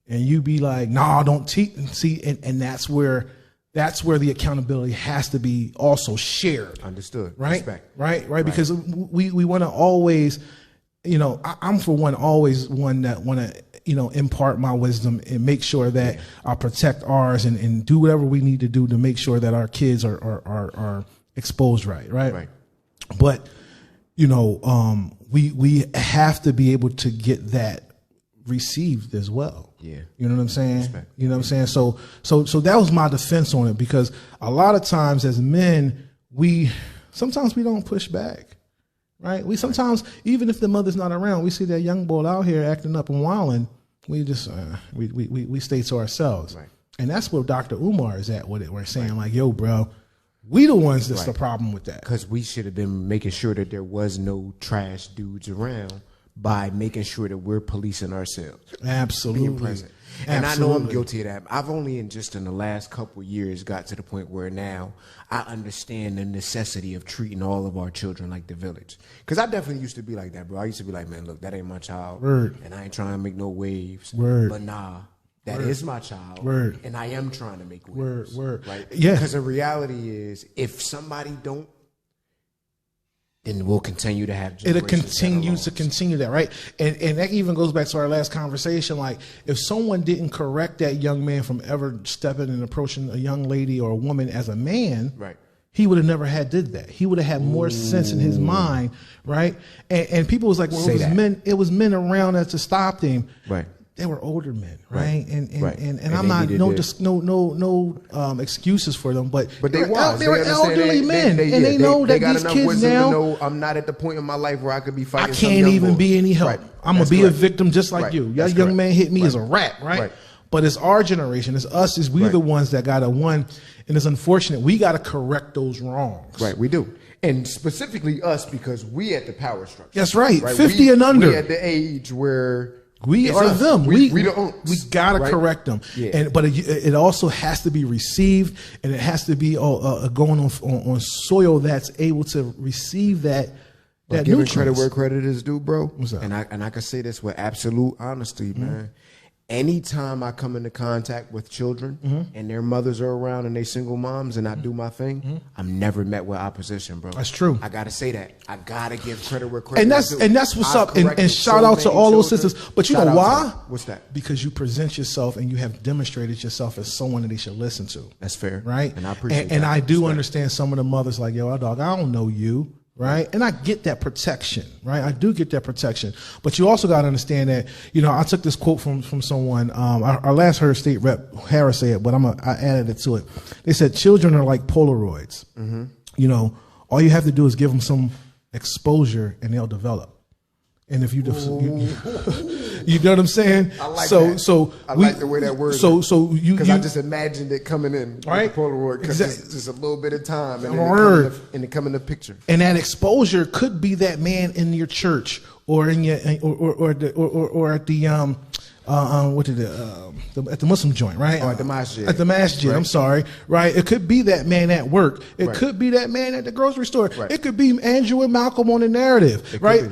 and you be like, "Nah, don't see," and that's where the accountability has to be also shared. Understood. Right. Respect. Right. Because we want to always. I'm for one always one that want to, impart my wisdom and make sure that I protect ours and do whatever we need to do to make sure that our kids are exposed right. But we have to be able to get that received as well. Yeah. You know what I'm saying? Respect. You know what I'm saying? So that was my defense on it, because a lot of times as men, sometimes we don't push back. Right. We sometimes, even if the mother's not around, we see that young boy out here acting up and wilding, We just we stay to ourselves, Right. And that's where Dr. Umar is at with it. We're saying like, yo, bro, we the ones that's the problem with that. Because we should have been making sure that there was no trash dudes around by making sure that we're policing ourselves. Absolutely. Being present. And I know I'm guilty of that. I've only in the last couple of years got to the point where now I understand the necessity of treating all of our children like the village. Because I definitely used to be like that, bro. I used to be like, man, look, that ain't my child. Word. And I ain't trying to make no waves. Word. But nah, that is my child. Word. And I am trying to make waves. Word. Right? Yeah. Because the reality is, if somebody don't, then we'll continue to have It'll generations continue that, right? And that even goes back to our last conversation. Like, if someone didn't correct that young man from ever stepping and approaching a young lady or a woman as a man, right, he would have never did that. He would have had more sense in his mind, right? And people was like, well, it was men around us to stop him. Right. They were older men, right? And I'm they not no excuses for them, but they were elderly men, and they know that these kids now. Know I'm not at the point in my life where I could be fighting. I can't even be any help. Right. I'm gonna be a victim just like you. That young man hit me as a rat, right? But it's our generation, it's us, we're the ones that gotta and it's unfortunate. We gotta correct those wrongs. Right, we do. And specifically us, because we at the power structure. That's right. 50 and under. We at the age where we are them. We gotta correct them. Yeah. But it also has to be received, and it has to be going on soil that's able to receive that. But giving credit where credit is due, bro. What's that? And I can say this with absolute honesty, man. Anytime I come into contact with children and their mothers are around and they single moms and I do my thing, I'm never met with opposition, bro. That's true. I gotta say that. I gotta give credit where credit is due. And that's what's up. And shout out to all those sisters. But you know why? What's that? Because you present yourself and you have demonstrated yourself as someone that they should listen to. That's fair. Right? And I appreciate that. And I do understand some of the mothers like, yo, dog, I don't know you. Right. And I get that protection. Right. I do get that protection. But you also got to understand that, I took this quote from someone. Our last heard state rep Harris say it, but I added it to it. They said children are like Polaroids. All you have to do is give them some exposure and they'll develop. And if you you know what I'm saying? I like that. So I like the way that word. Because I just imagined it coming in right with the Polaroid because exactly. it's just a little bit of time and it come in the picture. And that exposure could be that man in your church or in your or at the at the Muslim joint, right? Or at the masjid. At the masjid, right. I'm sorry, right? It could be that man at work. It could be that man at the grocery store. Right. It could be Andrew and Malcolm on the narrative, right?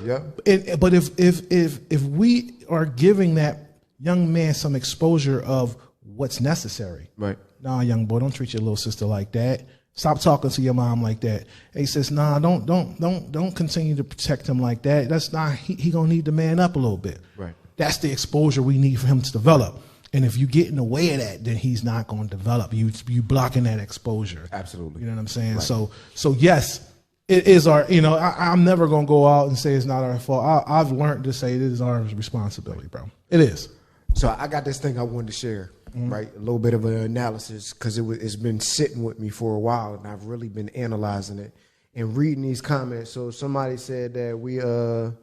But if we are giving that young man some exposure of what's necessary, right? Nah, young boy, don't treat your little sister like that. Stop talking to your mom like that. He says, nah, don't continue to protect him like that. That's not. He gonna need to man up a little bit. Right. That's the exposure we need for him to develop. And if you get in the way of that, then he's not going to develop. You blocking that exposure. Absolutely. You know what I'm saying? Right. So yes, it is our. I'm never going to go out and say it's not our fault. I've learned to say it is our responsibility, bro. It is. So I got this thing I wanted to share. Right, a little bit of an analysis because it's been sitting with me for a while, and I've really been analyzing it and reading these comments. So somebody said that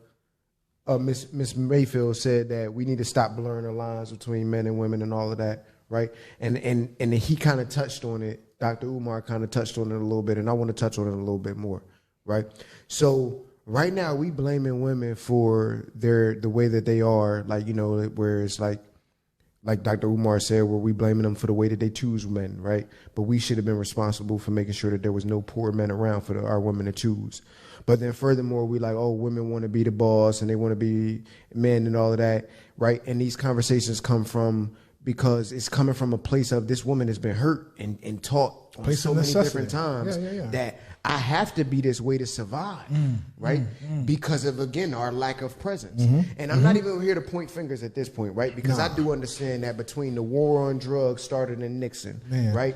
Miss Mayfield said that we need to stop blurring the lines between men and women and all of that, right? And he kind of touched on it. Dr. Umar kind of touched on it a little bit, and I want to touch on it a little bit more, right? So right now we blaming women for the way that they are, like where it's like Dr. Umar said, where we blaming them for the way that they choose men, right? But we should have been responsible for making sure that there was no poor men around for our women to choose. But then furthermore, we like, oh, women want to be the boss and they want to be men and all of that, right? And these conversations come from, because it's coming from a place of this woman has been hurt and taught on so many different times that I have to be this way to survive, right? Because of, again, our lack of presence. And I'm not even here to point fingers at this point, right? Because I do understand that between the war on drugs started in Nixon, right?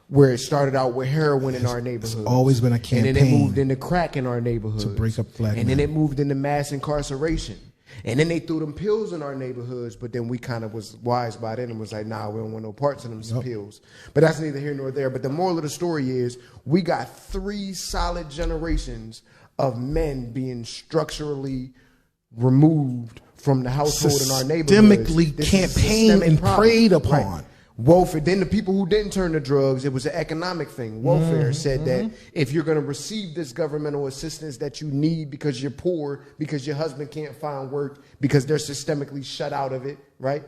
Where it started out with heroin in our neighborhoods. It's always been a campaign. And then it moved into crack in our neighborhoods. To break up black men. And then it moved into mass incarceration. And then they threw them pills in our neighborhoods, but then we kind of was wise by then and was like, nah, we don't want no parts of them pills. But that's neither here nor there. But the moral of the story is we got 3 solid generations of men being structurally removed from the household in our neighborhood. Systemically campaigned and preyed upon. Right. Welfare. Then the people who didn't turn to drugs, it was an economic thing. Welfare said that if you're going to receive this governmental assistance that you need because you're poor, because your husband can't find work, because they're systemically shut out of it, right?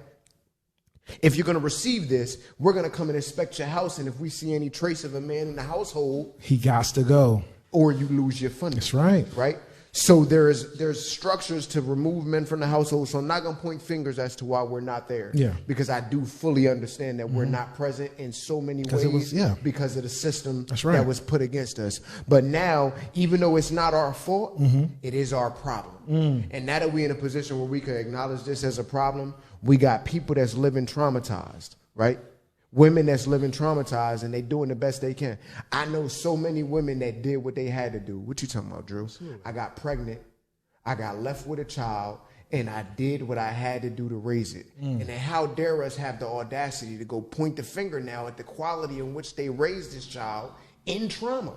If you're going to receive this, we're going to come and inspect your house, and if we see any trace of a man in the household, he gots to go, or you lose your funding. That's right. Right. So there's structures to remove men from the household. So I'm not going to point fingers as to why we're not there. Yeah. Because I do fully understand that we're not present in so many ways because of the system that was put against us. But now, even though it's not our fault, it is our problem. And now that we're in a position where we can acknowledge this as a problem, we got people that's living traumatized, right? Women that's living traumatized, and they doing the best they can. I know so many women that did what they had to do. What you talking about, Drew? Absolutely. I got pregnant. I got left with a child, and I did what I had to do to raise it. And then how dare us have the audacity to go point the finger now at the quality in which they raised this child in trauma.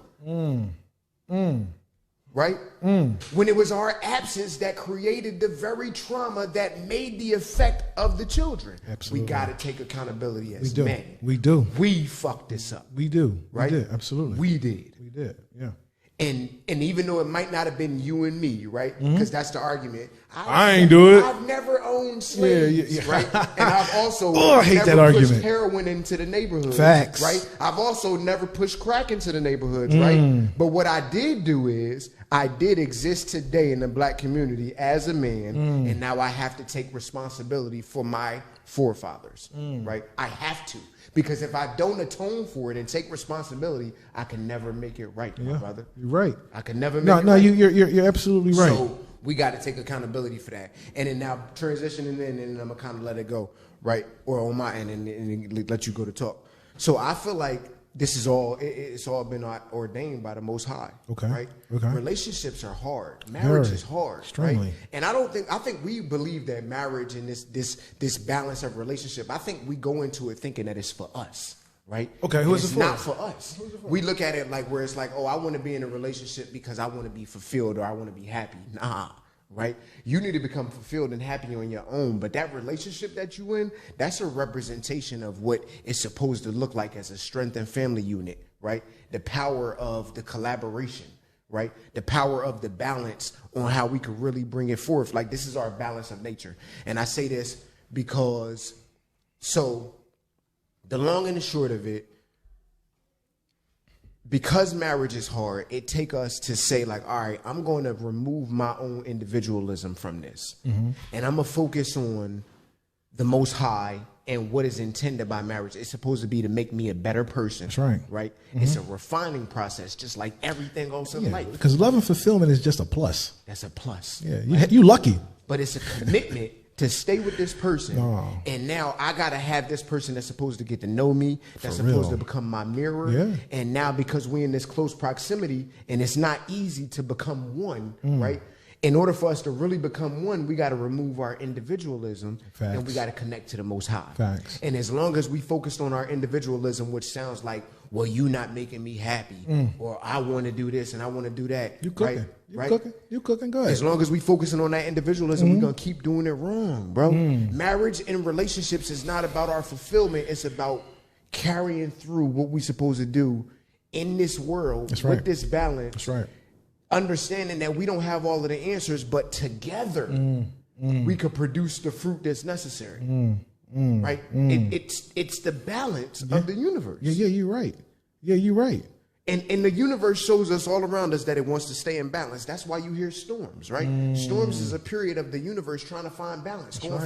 Right? When it was our absence that created the very trauma that made the effect of the children. Absolutely. We got to take accountability as men. We do. We fucked this up. We do. Right? We did. Absolutely. We did. We did. Yeah. And even though it might not have been you and me, right? Because that's the argument. I ain't do it. I've never owned slaves, right? And I've also I hate that never argument. pushed heroin into the neighborhood. Facts. Right? I've also never pushed crack into the neighborhoods, right? But what I did do is I did exist today in the black community as a man, and now I have to take responsibility for my forefathers, right? I have to. Because if I don't atone for it and take responsibility, I can never make it right, my brother. You're right. I can never make it right. No, you're absolutely right. So we got to take accountability for that. And then now transitioning in, and I'm going to kind of let it go, right? Or on my end, and let you go to talk. So I feel like this is all, it's all been ordained by the Most High. Okay. Right? Okay. Relationships are hard. Marriage is hard. Extremely. Right? And I think we believe that marriage and this balance of relationship, I think we go into it thinking that it's for us. Right? Okay, who is it for? It's not for us. We look at it like where it's like, oh, I want to be in a relationship because I want to be fulfilled or I want to be happy. Nah. Right? You need to become fulfilled and happy on your own. But that relationship that you in, that's a representation of what it's supposed to look like as a strengthened family unit, right? The power of the collaboration, right? The power of the balance on how we could really bring it forth. Like, this is our balance of nature. And I say this because, so the long and the short of it, because marriage is hard, it take us to say like, all right, I'm going to remove my own individualism from this. And I'm going to focus on the Most High and what is intended by marriage. It's supposed to be to make me a better person. That's right. Right? It's a refining process, just like everything else in life. Because love and fulfillment is just a plus. That's a plus. Yeah, you lucky. But it's a commitment to stay with this person. And now I got to have this person that's supposed to get to know me, that's supposed to become my mirror. Yeah. And now because we're in this close proximity and it's not easy to become one, right? In order for us to really become one, we got to remove our individualism. Facts. And we got to connect to the Most High. Facts. And as long as we focused on our individualism, which sounds like, well, you not making me happy, or I want to do this and I want to do that. You cooking. Right? You cooking good. As long as we focusing on that individualism, we're going to keep doing it wrong, bro. Marriage and relationships is not about our fulfillment. It's about carrying through what we're supposed to do in this world with this balance. That's right. Understanding that we don't have all of the answers, but together we could produce the fruit that's necessary. Right? It's the balance of the universe. Yeah, you're right. Yeah, you're right. And the universe shows us all around us that it wants to stay in balance. That's why you hear storms, right? Storms is a period of the universe trying to find balance, going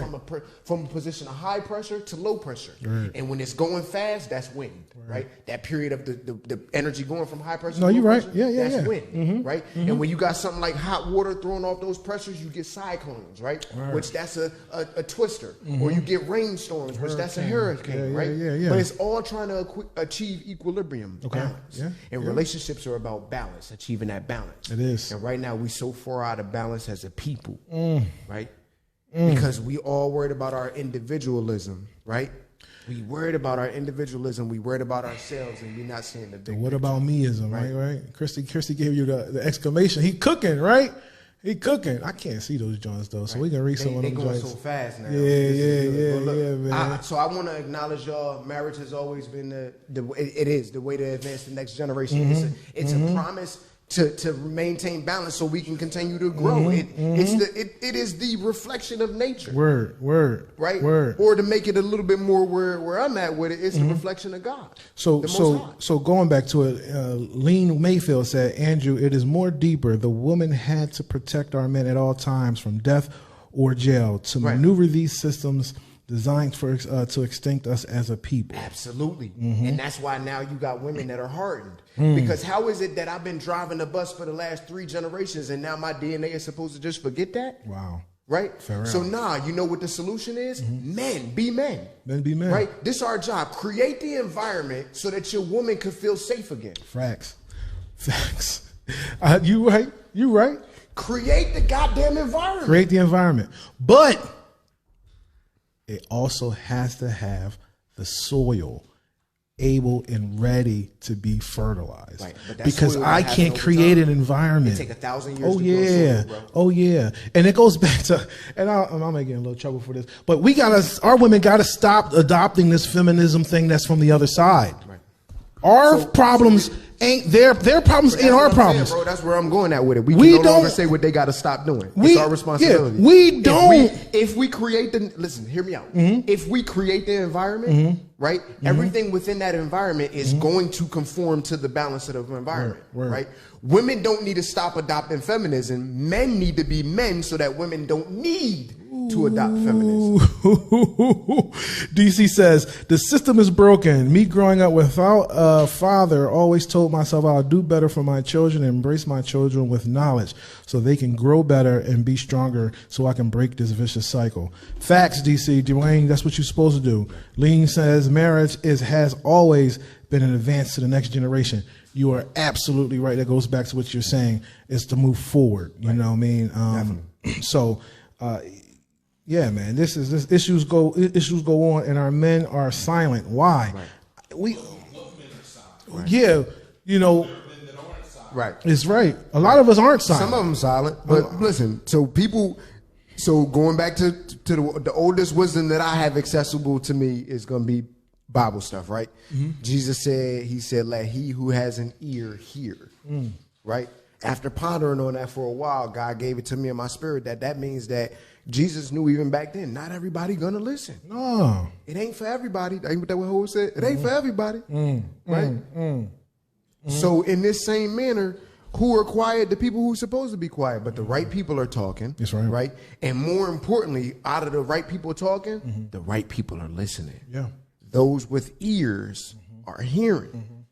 from a position of high pressure to low pressure. And when it's going fast, that's wind, right? That period of the energy going from high pressure to low pressure, that's wind, right? And when you got something like hot water throwing off those pressures, you get cyclones, right? Which that's a twister. Or you get rainstorms, which that's a hurricane, right? But it's all trying to achieve equilibrium, balance. And relationships are about balance, achieving that balance. It is. And right now, we so far out of balance as a people, right? Because we all worried about our individualism, right? We worried about our individualism. We worried about ourselves, and we're not seeing the big What picture. about meism, right? Christy gave you the exclamation. He cooking, right? He cooking. I can't see those joints though, so we can read some of They them going joints. so fast now. Yeah, man. So I want to acknowledge y'all. Marriage has always been it is the way to advance the next generation. Mm-hmm. It's a promise to maintain balance so we can continue to grow. Mm-hmm. It is the reflection of nature. Word. Right? Word. Or to make it a little bit more where I'm at with it, it's a reflection of God. So going back to it, Lean Mayfield said, Andrew, it is more deeper. The woman had to protect our men at all times from death or jail to maneuver these systems designed for to extinct us as a people. Absolutely. And that's why now you got women that are hardened. Because how is it that I've been driving the bus for the last 3 generations and now my DNA is supposed to just forget that? Wow. Right? Fair So enough. you know what the solution is? Men, be men. Men be men. Right? This is our job. Create the environment so that your woman can feel safe again. Facts. You right. Create the goddamn environment. Create the environment. But it also has to have the soil able and ready to be fertilized. Right, but that because soil I happen can't over create time. an environment. It take 1,000 years Oh to yeah. grow soil, bro. Oh yeah. And it goes back to, and I'm getting a little trouble for this, but our women gotta stop adopting this feminism thing that's from the other side. Right. Our problems ain't their problems ain't our problems. Saying, bro, that's where I'm going at with it. We no longer say what they got to stop doing. It's our responsibility. Yeah, we don't. If we create listen, hear me out. If we create the environment, right, everything within that environment is going to conform to the balance of the environment, right? Women don't need to stop adopting feminism. Men need to be men so that women don't need to adopt feminism. DC says, the system is broken. Me growing up without a father always told myself I'll do better for my children and embrace my children with knowledge so they can grow better and be stronger so I can break this vicious cycle. Facts, DC. Dwayne, that's what you're supposed to do. Lean says marriage has always been an advance to the next generation. You are absolutely right. That goes back to what you're saying, is to move forward. You know what I mean? So, yeah, man, this issues go on, and our men are silent. Why? Yeah, you know, Right. it's right. A lot of us aren't silent. Some of them silent, but listen. So going back to the oldest wisdom that I have accessible to me is going to be Bible stuff, right? Jesus said, let he who has an ear hear, right? After pondering on that for a while, God gave it to me in my spirit that means that Jesus knew even back then, not everybody gonna listen. No. It ain't for everybody. Ain't what that what Ho said? It ain't for everybody, right? So in this same manner, who are quiet? The people who are supposed to be quiet, but the right people are talking. That's right. Right? And more importantly, out of the right people talking, the right people are listening. Yeah. Those with ears are hearing.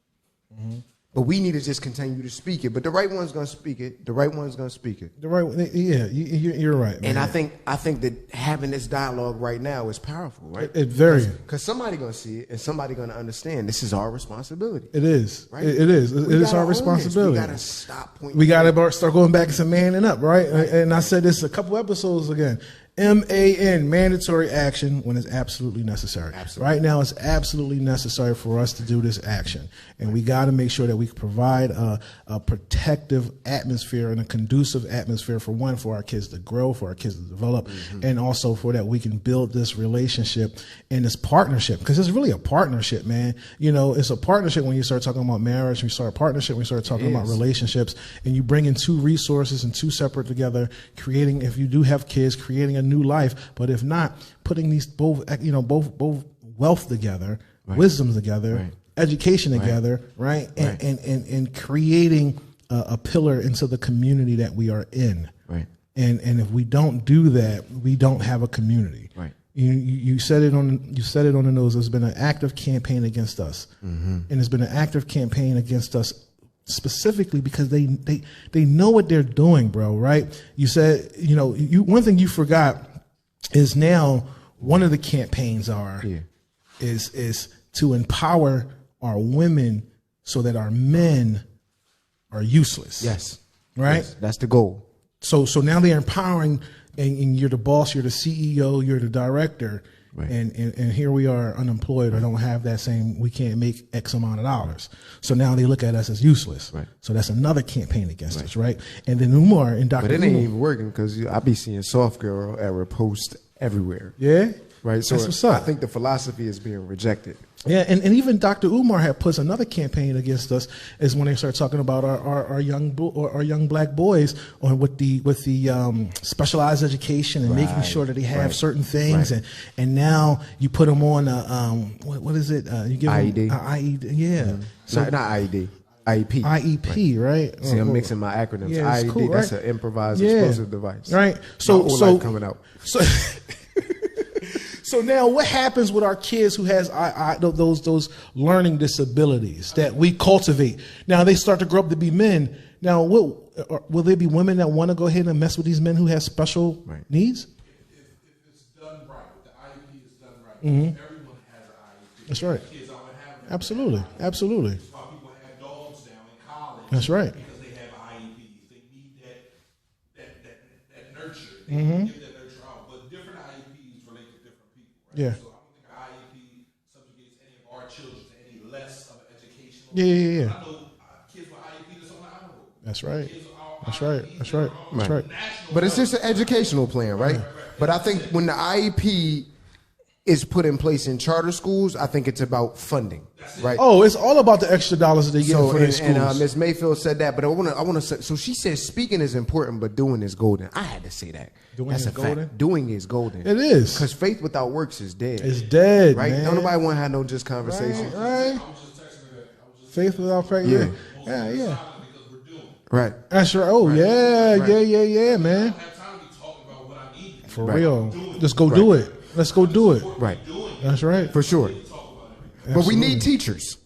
But we need to just continue to speak it. But the right one's going to speak it. The right one's going to speak it. The right, yeah, you're right, man. And I think that having this dialogue right now is powerful, right? It very, because somebody going to see it and somebody going to understand. This is our responsibility. it is, Right? it is. It is our gotta own this. responsibility. We got to stop pointing. We got to start going back and manning up, right? And I said this a couple episodes again. MAN, mandatory action when it's absolutely necessary. Absolutely. Right now, it's absolutely necessary for us to do this action. And we got to make sure that we can provide a protective atmosphere and a conducive atmosphere for our kids to grow, for our kids to develop, and also for that we can build this relationship and this partnership. Because it's really a partnership, man. You know, it's a partnership when you start talking about marriage, when you start a partnership, when you start talking about relationships, and you bring in two resources and two separate together, creating, if you do have kids, creating a new life. But if not, putting these both wealth together, wisdom together, education together, right? And creating a pillar into the community that we are in. Right. And if we don't do that, we don't have a community. Right. You said it on the nose. There's been an active campaign against us, and there's been an active campaign against us specifically because they know what they're doing, bro. Right? You said, one thing you forgot is now one of the campaigns is to empower our women so that our men are useless. Yes. Right? Yes, that's the goal. So now they're empowering, and you're the boss, you're the CEO, you're the director, Right. And here we are unemployed or don't have that same, we can't make X amount of dollars. So now they look at us as useless. Right. So that's another campaign against us, right? And then Umar and Dr. But it ain't even working because I be seeing soft girl era posts everywhere. Yeah? Right. So That's what's up. I think the philosophy is being rejected. Yeah, and even Dr. Umar had puts another campaign against us is when they start talking about our young black boys on with the specialized education and making sure that they have certain things, and now you put them on what is it? You give IED. them IED, yeah. Mm-hmm. So not IED. IEP. IEP, right? See, I'm mixing my acronyms. Yeah, IED, cool, that's right? an improvised explosive device. Right. My whole life coming out. So now, what happens with our kids who has those learning disabilities that we cultivate? Now they start to grow up to be men. Now, will there be women that want to go ahead and mess with these men who have special needs? If it's done right, if the IEP is done right, everyone has an IEP. That's right. Kids aren't having it. Absolutely, absolutely. That's why people have dogs down in college. That's right. Because they have IEPs. They need that nurture. They can give that nurture out. But different IEPs relate to different people. Right? Yeah. So I don't think an IEP subjugates any of our children to any less of an educational. Yeah. I know kids with IEP that's on the honor roll. That's right. Kids are That's right. That's right. That's right. But it's just an educational plan, right? But I think when the IEP is put in place in charter schools, I think it's about funding, right? Oh, it's all about the extra dollars that they get for their schools. And Ms. Mayfield said that, but I want to say, so she said speaking is important, but doing is golden. I had to say that. Doing is golden? Fact. Doing is golden. It is. Because faith without works is dead. It's dead, right? man. Don't nobody want to have no just conversation. Right. Faith without faith. Yeah. Right. That's right. Oh, yeah, man. I don't have time to be talking about what I need. For real. Just go do it. Let's go do it. Right. That's right. For sure. But we need teachers,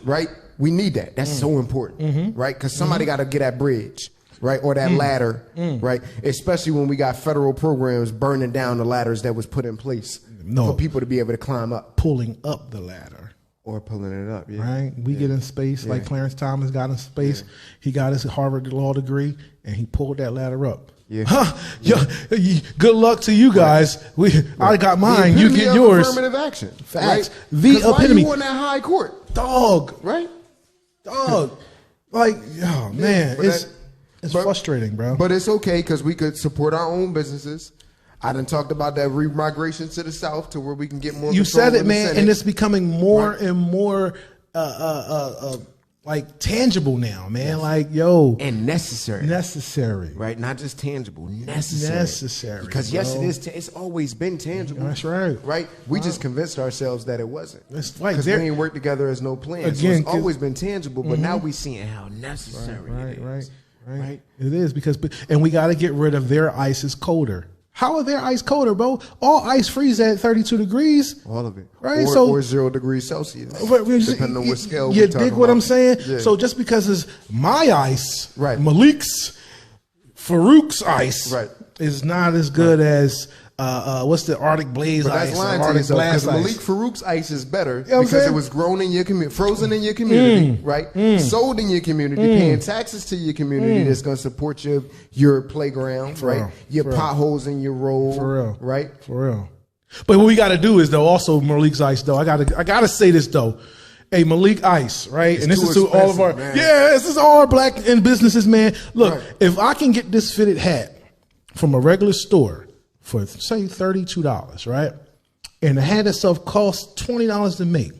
right? We need that. That's so important, right? Because somebody got to get that bridge, right? Or that ladder, right? Especially when we got federal programs burning down the ladders that was put in place for people to be able to climb up. Pulling up the ladder. Or pulling it up, Right? We get in space like Clarence Thomas got in space. He got his Harvard law degree and he pulled that ladder up. Yeah. Good luck to you guys. I got mine. You get yours. Affirmative action. Facts. Right? The epitome. Why you on that high court? Dog. Right? Dog. Like, oh man, it's frustrating, bro. But it's okay because we could support our own businesses. I done talked about that remigration to the South to where we can get more. You said it, man, Senate. and it's becoming more and more like tangible now, man. Yes. Like, yo, and necessary, right? Not just tangible, necessary. Because yes, it is. It's always been tangible. That's right. Right? We just convinced ourselves that it wasn't. That's right. Because we ain't worked together as no plan. Again, so it's always been tangible, but now we seeing how necessary it is. Right. It is and we got to get rid of their ice is colder. How are their ice colder, bro? All ice freeze at 32 degrees. All of it. Right? Or 0 degrees Celsius. Depending on what scale you dig what I'm saying? Yeah. So just because it's my ice, right. Malik's, Farouk's ice right. is not as good as what's the Arctic Blaze ice? That's lying to yourself because Malik Farouk's ice is better because it was grown in your community, frozen in your community, right? Sold in your community, paying taxes to your community that's going to support your playground, right? Your potholes in your road, right? For real. But what we got to do is though also Malik's ice though. I gotta say this though. Hey, Malik Ice, right? And this is to all of our this is all our black and businesses, man. Look, if I can get this fitted hat from a regular store for say $32, right? And the hat itself costs $20 to make.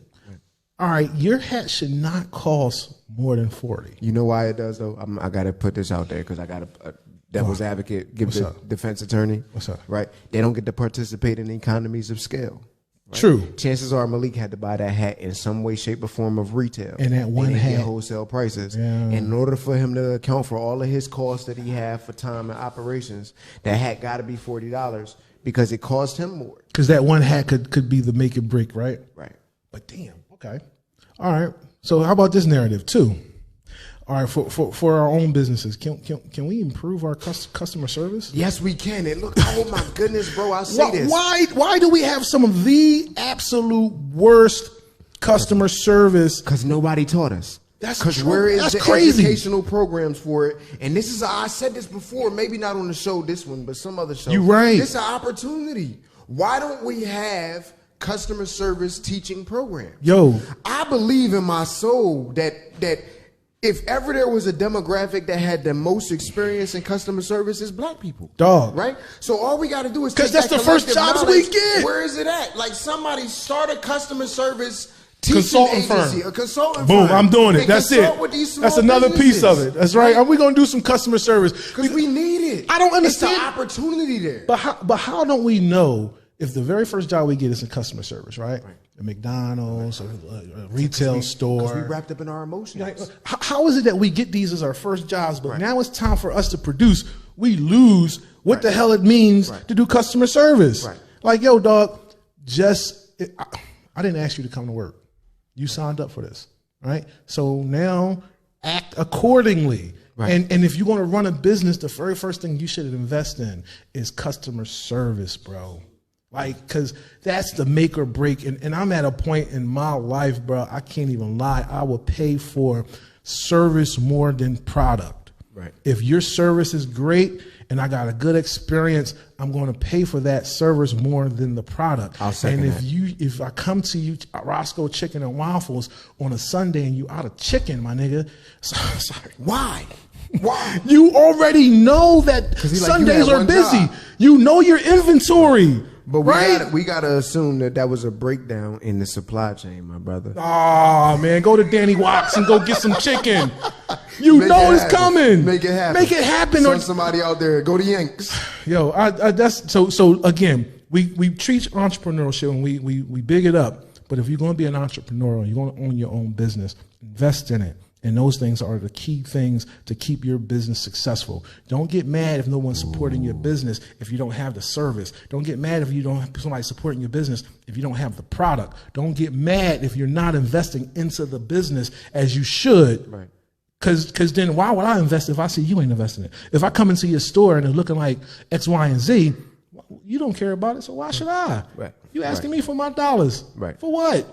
All right, your hat should not cost more than $40. You know why it does though? I got to put this out there because I got a devil's advocate, give the defense attorney. What's up? Right? They don't get to participate in economies of scale. Right? True. Chances are Malik had to buy that hat in some way, shape, or form of retail. And that one hat. Wholesale prices. Yeah. And in order for him to account for all of his costs that he had for time and operations, that hat got to be $40 because it cost him more. Because that one hat could be the make and break, right? Right. But damn, okay. All right. So how about this narrative too? All right, for our own businesses, can we improve our customer service? Yes, we can. And look, oh my goodness, bro, I'll say this. Why do we have some of the absolute worst customer service? Because nobody taught us. That's because where is the crazy. Educational programs for it? And this is, I said this before, maybe not on the show, this one, but some other show. You're right. This is an opportunity. Why don't we have customer service teaching programs? Yo, I believe in my soul that if ever there was a demographic that had the most experience in customer service, is black people. Dog. Right? So all we got to do is because take that's that the first collective jobs we knowledge. get. Where is it at? Like somebody start a customer service teaching Consulting agency, firm. a consulting Boom, firm. I'm doing it. And That's consult it. with these small That's another piece of businesses. it. That's right. Are we going to do some customer service? Because we need it. I don't understand. It's an opportunity there. But how don't we know if the very first job we get is in customer service, right? A McDonald's, a retail store. Because we wrapped up in our emotions. Like, how is it that we get these as our first jobs, but now it's time for us to produce? We lose what the hell it means to do customer service. Right. Like, yo, dog, I didn't ask you to come to work. You signed up for this, right? So now act accordingly. Right. And if you're going to run a business, the very first thing you should invest in is customer service, bro. Like, because that's the make or break. And I'm at a point in my life, bro, I can't even lie. I will pay for service more than product. Right. If your service is great and I got a good experience, I'm going to pay for that service more than the product. I'll second and that. if I come to you, Roscoe Chicken and Waffles on a Sunday and you out of chicken, my nigga, sorry. Why? You already know that Sundays are busy. You know your inventory. But we gotta assume that was a breakdown in the supply chain, my brother. Oh man, go to Danny Watts and go get some chicken. You know it's coming. Make it happen. Make it happen. Send somebody out there. Go to Yanks. Yo, that's so again, we treat entrepreneurship and we big it up. But if you're going to be an entrepreneur, you're going to own your own business, invest in it. And those things are the key things to keep your business successful. Don't get mad if no one's supporting your business if you don't have the service. Don't get mad if you don't have somebody supporting your business if you don't have the product. Don't get mad if you're not investing into the business as you should. Right. Because then why would I invest if I see you ain't investing it? If I come into your store and it's looking like X, Y, and Z, you don't care about it, so why should I? Right. You asking me for my dollars. Right. For what?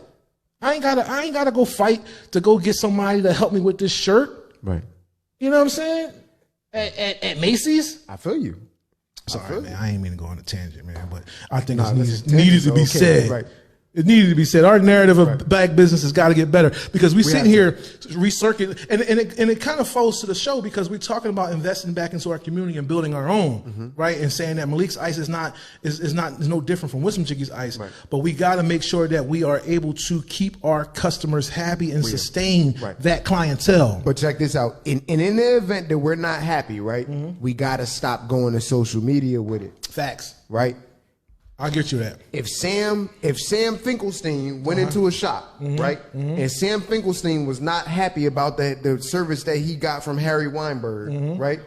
I ain't gotta go fight to go get somebody to help me with this shirt. Right. You know what I'm saying? At Macy's. I feel you. Sorry, man. I ain't mean to go on a tangent, man, but I think Nah, it needed to be said. Right. It needed to be said. Our narrative of black business has got to get better because we sit here recirculate, and it kind of falls to the show because we're talking about investing back into our community and building our own, right? And saying that Malik's Ice is no different from Wisdom Jiggy's Ice, but we got to make sure that we are able to keep our customers happy and sustain that clientele. But check this out. In the event that we're not happy, right? We got to stop going to social media with it. Facts, right? I'll get you that. If Sam Finkelstein went into a shop, right, and Sam Finkelstein was not happy about the service that he got from Harry Weinberg, right?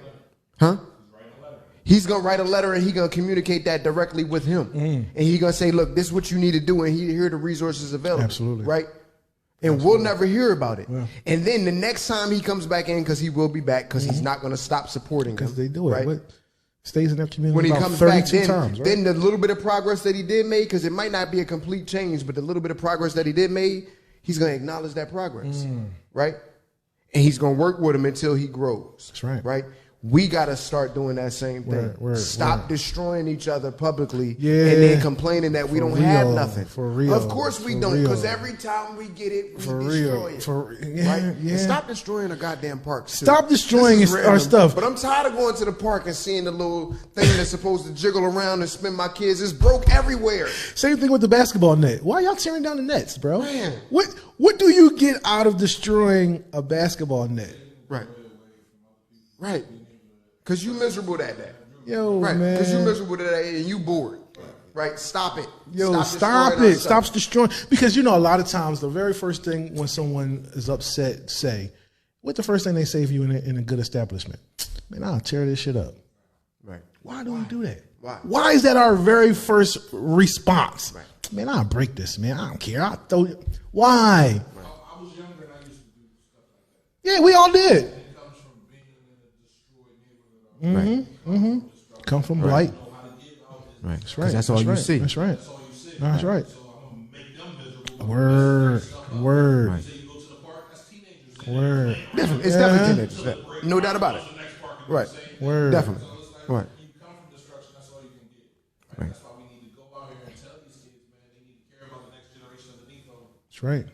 Huh? He's gonna write a letter and he's gonna communicate that directly with him, and he's gonna say, "Look, this is what you need to do," and here are the resources available. Absolutely, right? And we'll never hear about it. Yeah. And then the next time he comes back in, because he will be back, because he's not gonna stop supporting them. Because they do it. Right? Stays in that community when he about comes 32 back, then, times, right? Then the little bit of progress that he did make, because it might not be a complete change, but the little bit of progress that he did make, he's going to acknowledge that progress, right? And he's going to work with him until he grows. That's right. Right? We got to start doing that same thing. Stop destroying each other publicly and then complaining that we don't have nothing. For real. Of course we don't, because every time we get it, we destroy it. Right? And stop destroying a goddamn park. Stop destroying our stuff. But I'm tired of going to the park and seeing the little thing that's supposed to jiggle around and spin my kids. It's broke everywhere. Same thing with the basketball net. Why y'all tearing down the nets, bro? Man. What do you get out of destroying a basketball net? Right. Right. Because you miserable at that. Yo, right. man. Because you miserable at that and you bored. Right. Stop it. Yo, stop it. Stop destroying. Because, a lot of times the very first thing when someone is upset, what's the first thing they say if you in a good establishment? Man, I'll tear this shit up. Right. Why do we do that? Why is that our very first response? Right. Man, I'll break this, man. I don't care. I'll throw it. Why? I was younger and I used to do stuff like that. Yeah, we all did. It comes from being in a destroyed neighborhood. Come from blight. Right. That's right. That's all you see. That's right. That's all you see. That's right. So I'm going to make them miserable. Word. Right. So you go to the park, that's teenagers. Word. Definitely. It's definitely teenagers. No doubt about it. Right. Word. Definitely. Right. You come from destruction, that's all you can get. Right? That's why we need to go out here That's right.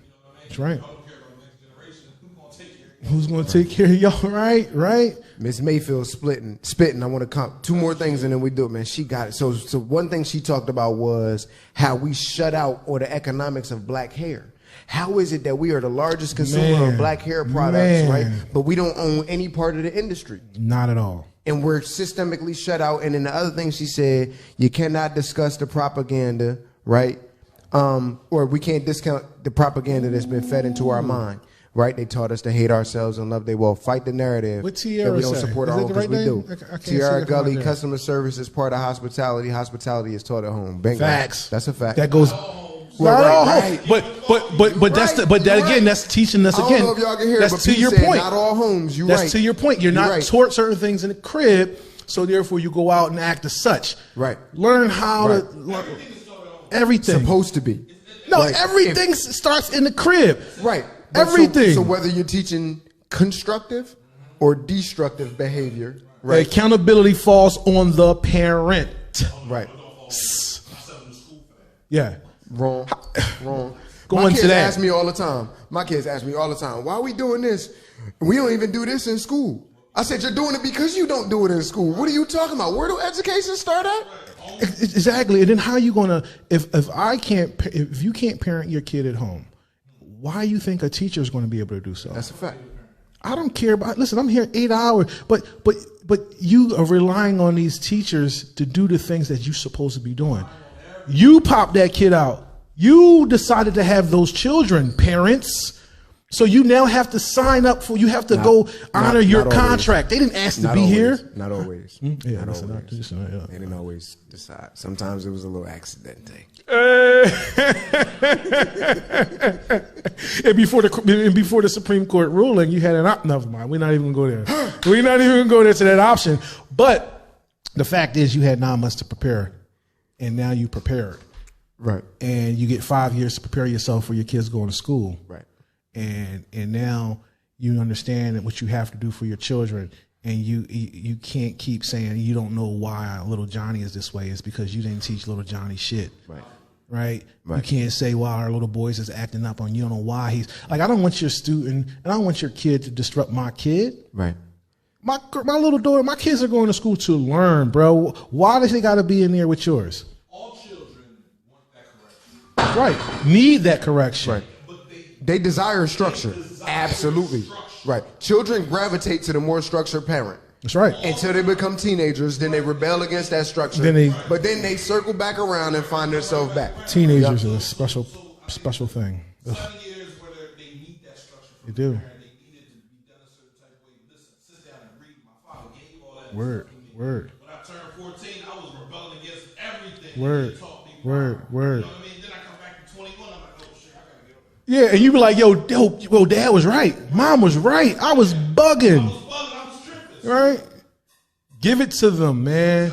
That's right. Y'all don't care about the next generation. Who's gonna take care of Who's going to take care of y'all? Right. Miss Mayfield spitting. I want to come 2 more things and then we do it, man. She got it. So one thing she talked about was how we shut out or the economics of black hair. How is it that we are the largest consumer of black hair products, right? But we don't own any part of the industry. Not at all. And we're systemically shut out. And then the other thing she said, you cannot discuss the propaganda, right? Or we can't discount the propaganda that's been fed into our mind, right? They taught us to hate ourselves and love. They will fight the narrative What that Tiara we don't say? support Is our it own the because right we name? do. I can't see Tiara it from Gully, right there. customer service is part of hospitality. Hospitality is taught at home. Bingo. Facts. That's a fact. That goes. Well, Not all right, homes. But that's right, but that you're again, right. that's teaching us I again. don't know if y'all can hear it, that's but to P your said point. not all homes. You're That's right. to your point. You're not right. taught certain things in the crib, so therefore you go out and act as such. Right. Learn how to everything. Supposed to be. No, Right. everything starts in the crib. Right. But Everything. So whether you're teaching constructive or destructive behavior, The right? accountability falls on the parent. Right. Yeah. Wrong. Go My into kids that. ask me all the time. Why are we doing this? We don't even do this in school. I said, you're doing it because you don't do it in school. What are you talking about? Where do education start at? Exactly. And then how are you gonna if you can't parent your kid at home, why you think a teacher is going to be able to do so? That's a fact. I don't care about. Listen, I'm here 8 hours, but you are relying on these teachers to do the things that you're supposed to be doing. You pop that kid out. You decided to have those children, parents. So you now have to sign up for. You have to go honor your not always. contract. They didn't ask to Not be always. here. Not always. Yeah, Not listen, always. yeah. They didn't always decide. Sometimes it was a little accidente. And before the Supreme Court ruling, you had an option. Never mind. We're not even going to go there. We're not even going to go there to that option. But the fact is, you had 9 months to prepare, and now you prepared. Right. And you get 5 years to prepare yourself for your kids going to school. Right. And now you understand what you have to do for your children. And you can't keep saying you don't know why little Johnny is this way. It's because you didn't teach little Johnny shit. Right. You can't say, well, our little boys is acting up on you. Don't know why he's like, I don't want your student and I don't want your kid to disrupt my kid. Right. My little daughter, my kids are going to school to learn, bro. Why does they got to be in there with yours? All children want that correction. Right. Need that correction. Right. They desire structure. Absolutely. Right. Children gravitate to the more structured parent. That's right. Until they become teenagers, then they rebel against that structure. But then they circle back around and find themselves back. Teenagers are a special thing. 7 years where they need that structure from They do. the parent. They need it to be done a certain type of way. Listen, sit down and read. My father gave all that. Word. When I turned 14, I was rebelling against everything. Word. They taught me. Word. You know what I mean? Then I come back to 21. I'm like, oh shit, I gotta get over it. Yeah, and you be like, yo, dad was right. Mom was right. I was bugging. I was tripping. Right? Give it to them, man.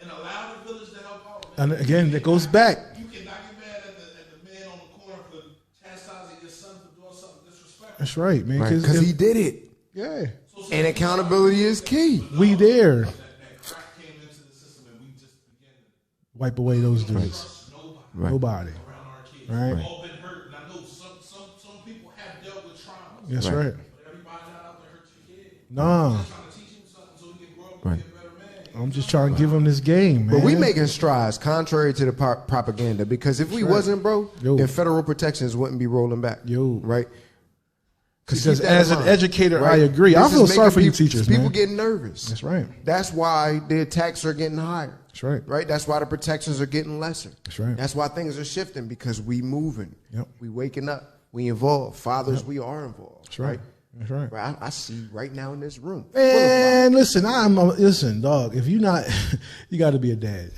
And allow the village to help out. And again, that goes back. You cannot get mad at the man on the corner for chastising your son for doing something disrespectful. That's right, man. Because he did it. Yeah. And accountability is key. We there. That crack came into the system and we just began to Wipe away those dudes. Nobody. around our kids. Right. We've all been hurt. And I know some people have dealt with trauma. That's right. But everybody not out there hurt your kid. Nah. I'm trying to teach him something so he can grow up and be a better man. I'm just trying to give them this game, man. But we making strides contrary to the propaganda, because if we wasn't, bro, then federal protections wouldn't be rolling back. Right? Because as an educator, I agree. I feel sorry for you teachers, people man. getting nervous. That's right. That's why the attacks are getting higher. That's right. Right? That's why the protections are getting lesser. That's right. That's why things are shifting, because we moving. Yep. We waking up. We involved. Fathers, we are involved. That's right. That's right. Right? I see right now in this room. Man, listen, dog. If you not, you got to be a dad.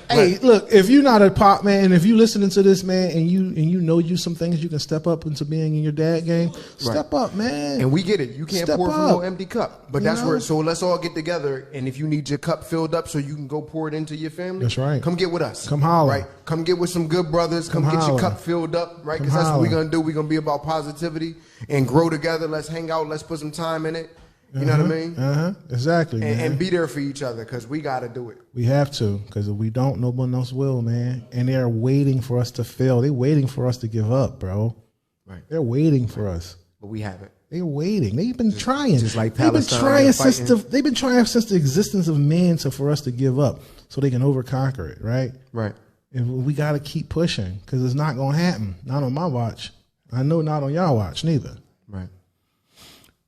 Hey, look, if you're not a pop man, if you listening to this, man, and you know you some things you can step up into being in your dad game, step up, man. And we get it. You can't Step pour from up. no empty cup. But You that's know? where, so let's all get together. And if you need your cup filled up so you can go pour it into your family, That's right. Come get with us. Come holler. Right? Come get with some good brothers. Come get holler. your cup filled up, right? Come Because that's what we're holler. going to do. We're going to be about positivity and grow together. Let's hang out. Let's put some time in it. You know what I mean? Exactly, man. And be there for each other because we got to do it. We have to, because if we don't, no one else will, man. And they're waiting for us to fail. They're waiting for us to give up, bro. Right. They're waiting for us. But we haven't. They're waiting. They've been trying. Just like they've been Palestine, trying they're they've been trying since the existence of man for us to give up so they can overconquer it, right? Right. And we got to keep pushing because it's not going to happen. Not on my watch. I know not on y'all watch neither. Right.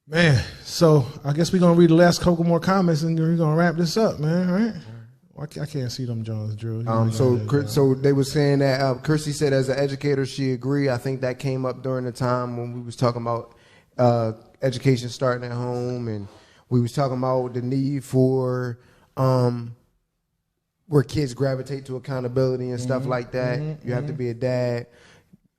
Man, so I guess we're going to read the last couple more comments and we're going to wrap this up, man, all right? I can't see them Jones, Drew. So they were saying that Kirsty said as an educator she agreed. I think that came up during the time when we was talking about education starting at home, and we was talking about the need for where kids gravitate to accountability and stuff like that. You have to be a dad.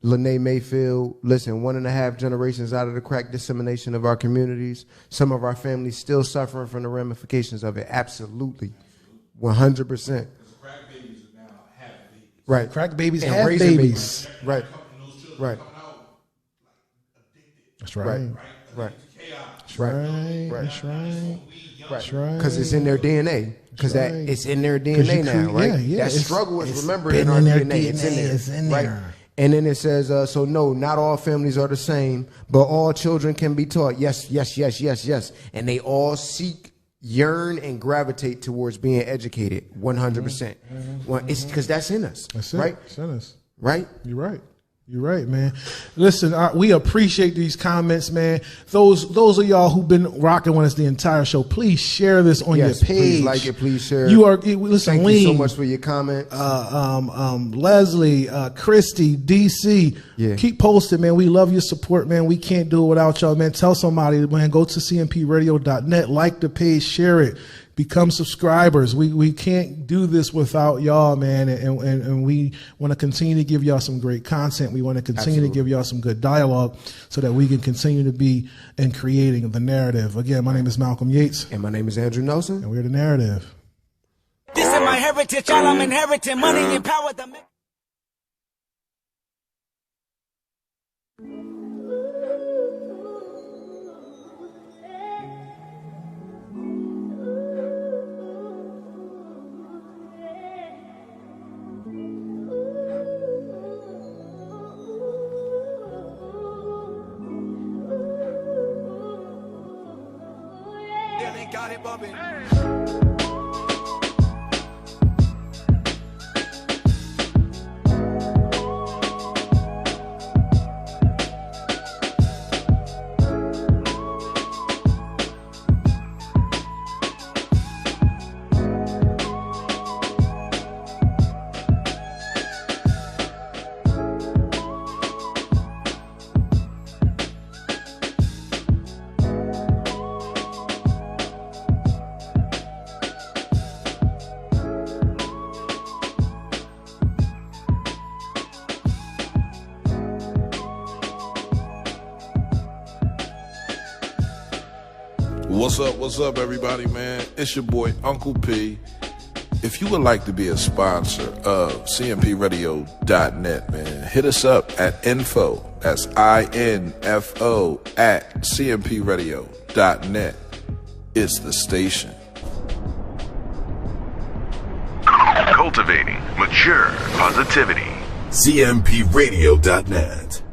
Lene Mayfield, listen, 1.5 generations out of the crack dissemination of our communities. Some of our families still suffering from the ramifications of it. Absolutely. 100%. Crack babies are now having babies. Right. Crack babies And have raising babies. Right. And those children Right. coming out like addicted. That's right. Right. Chaos. That's right. That's right. That's right. Because it's in their DNA. Because right. it's in their 'Cause DNA you now, right? yeah, that struggle is remembered been in our in their DNA. It's in there. It's in right? there. And then it says, so no, not all families are the same, but all children can be taught. Yes, yes, yes, yes, yes. And they all yearn and gravitate towards being educated 100%. Well, it's because that's in us. That's it. Right? It's in us. Right? You're right. You're right, man. Listen, we appreciate these comments, man. Those of y'all who've been rocking with us the entire show, please share this on your page. Please like it. Please share. Listen. Thank Lean, you so much for your comments. Leslie, Christy, DC. Yeah. Keep posting, man. We love your support, man. We can't do it without y'all, man. Tell somebody, man. Go to cmpradio.net, like the page, share it. Become subscribers. We can't do this without y'all, man. And we want to continue to give y'all some great content. We want to continue to give y'all some good dialogue so that we can continue to be in creating the narrative. Again, my name is Malcolm Yates. And my name is Andrew Nelson. And we're the narrative. This is my heritage, all I'm inheriting. Money and power. Got it, Bobby. What's up, everybody, man? It's your boy, Uncle P. If you would like to be a sponsor of cmpradio.net, man, hit us up at info, that's INFO, at cmpradio.net. It's the station. Cultivating mature positivity. cmpradio.net.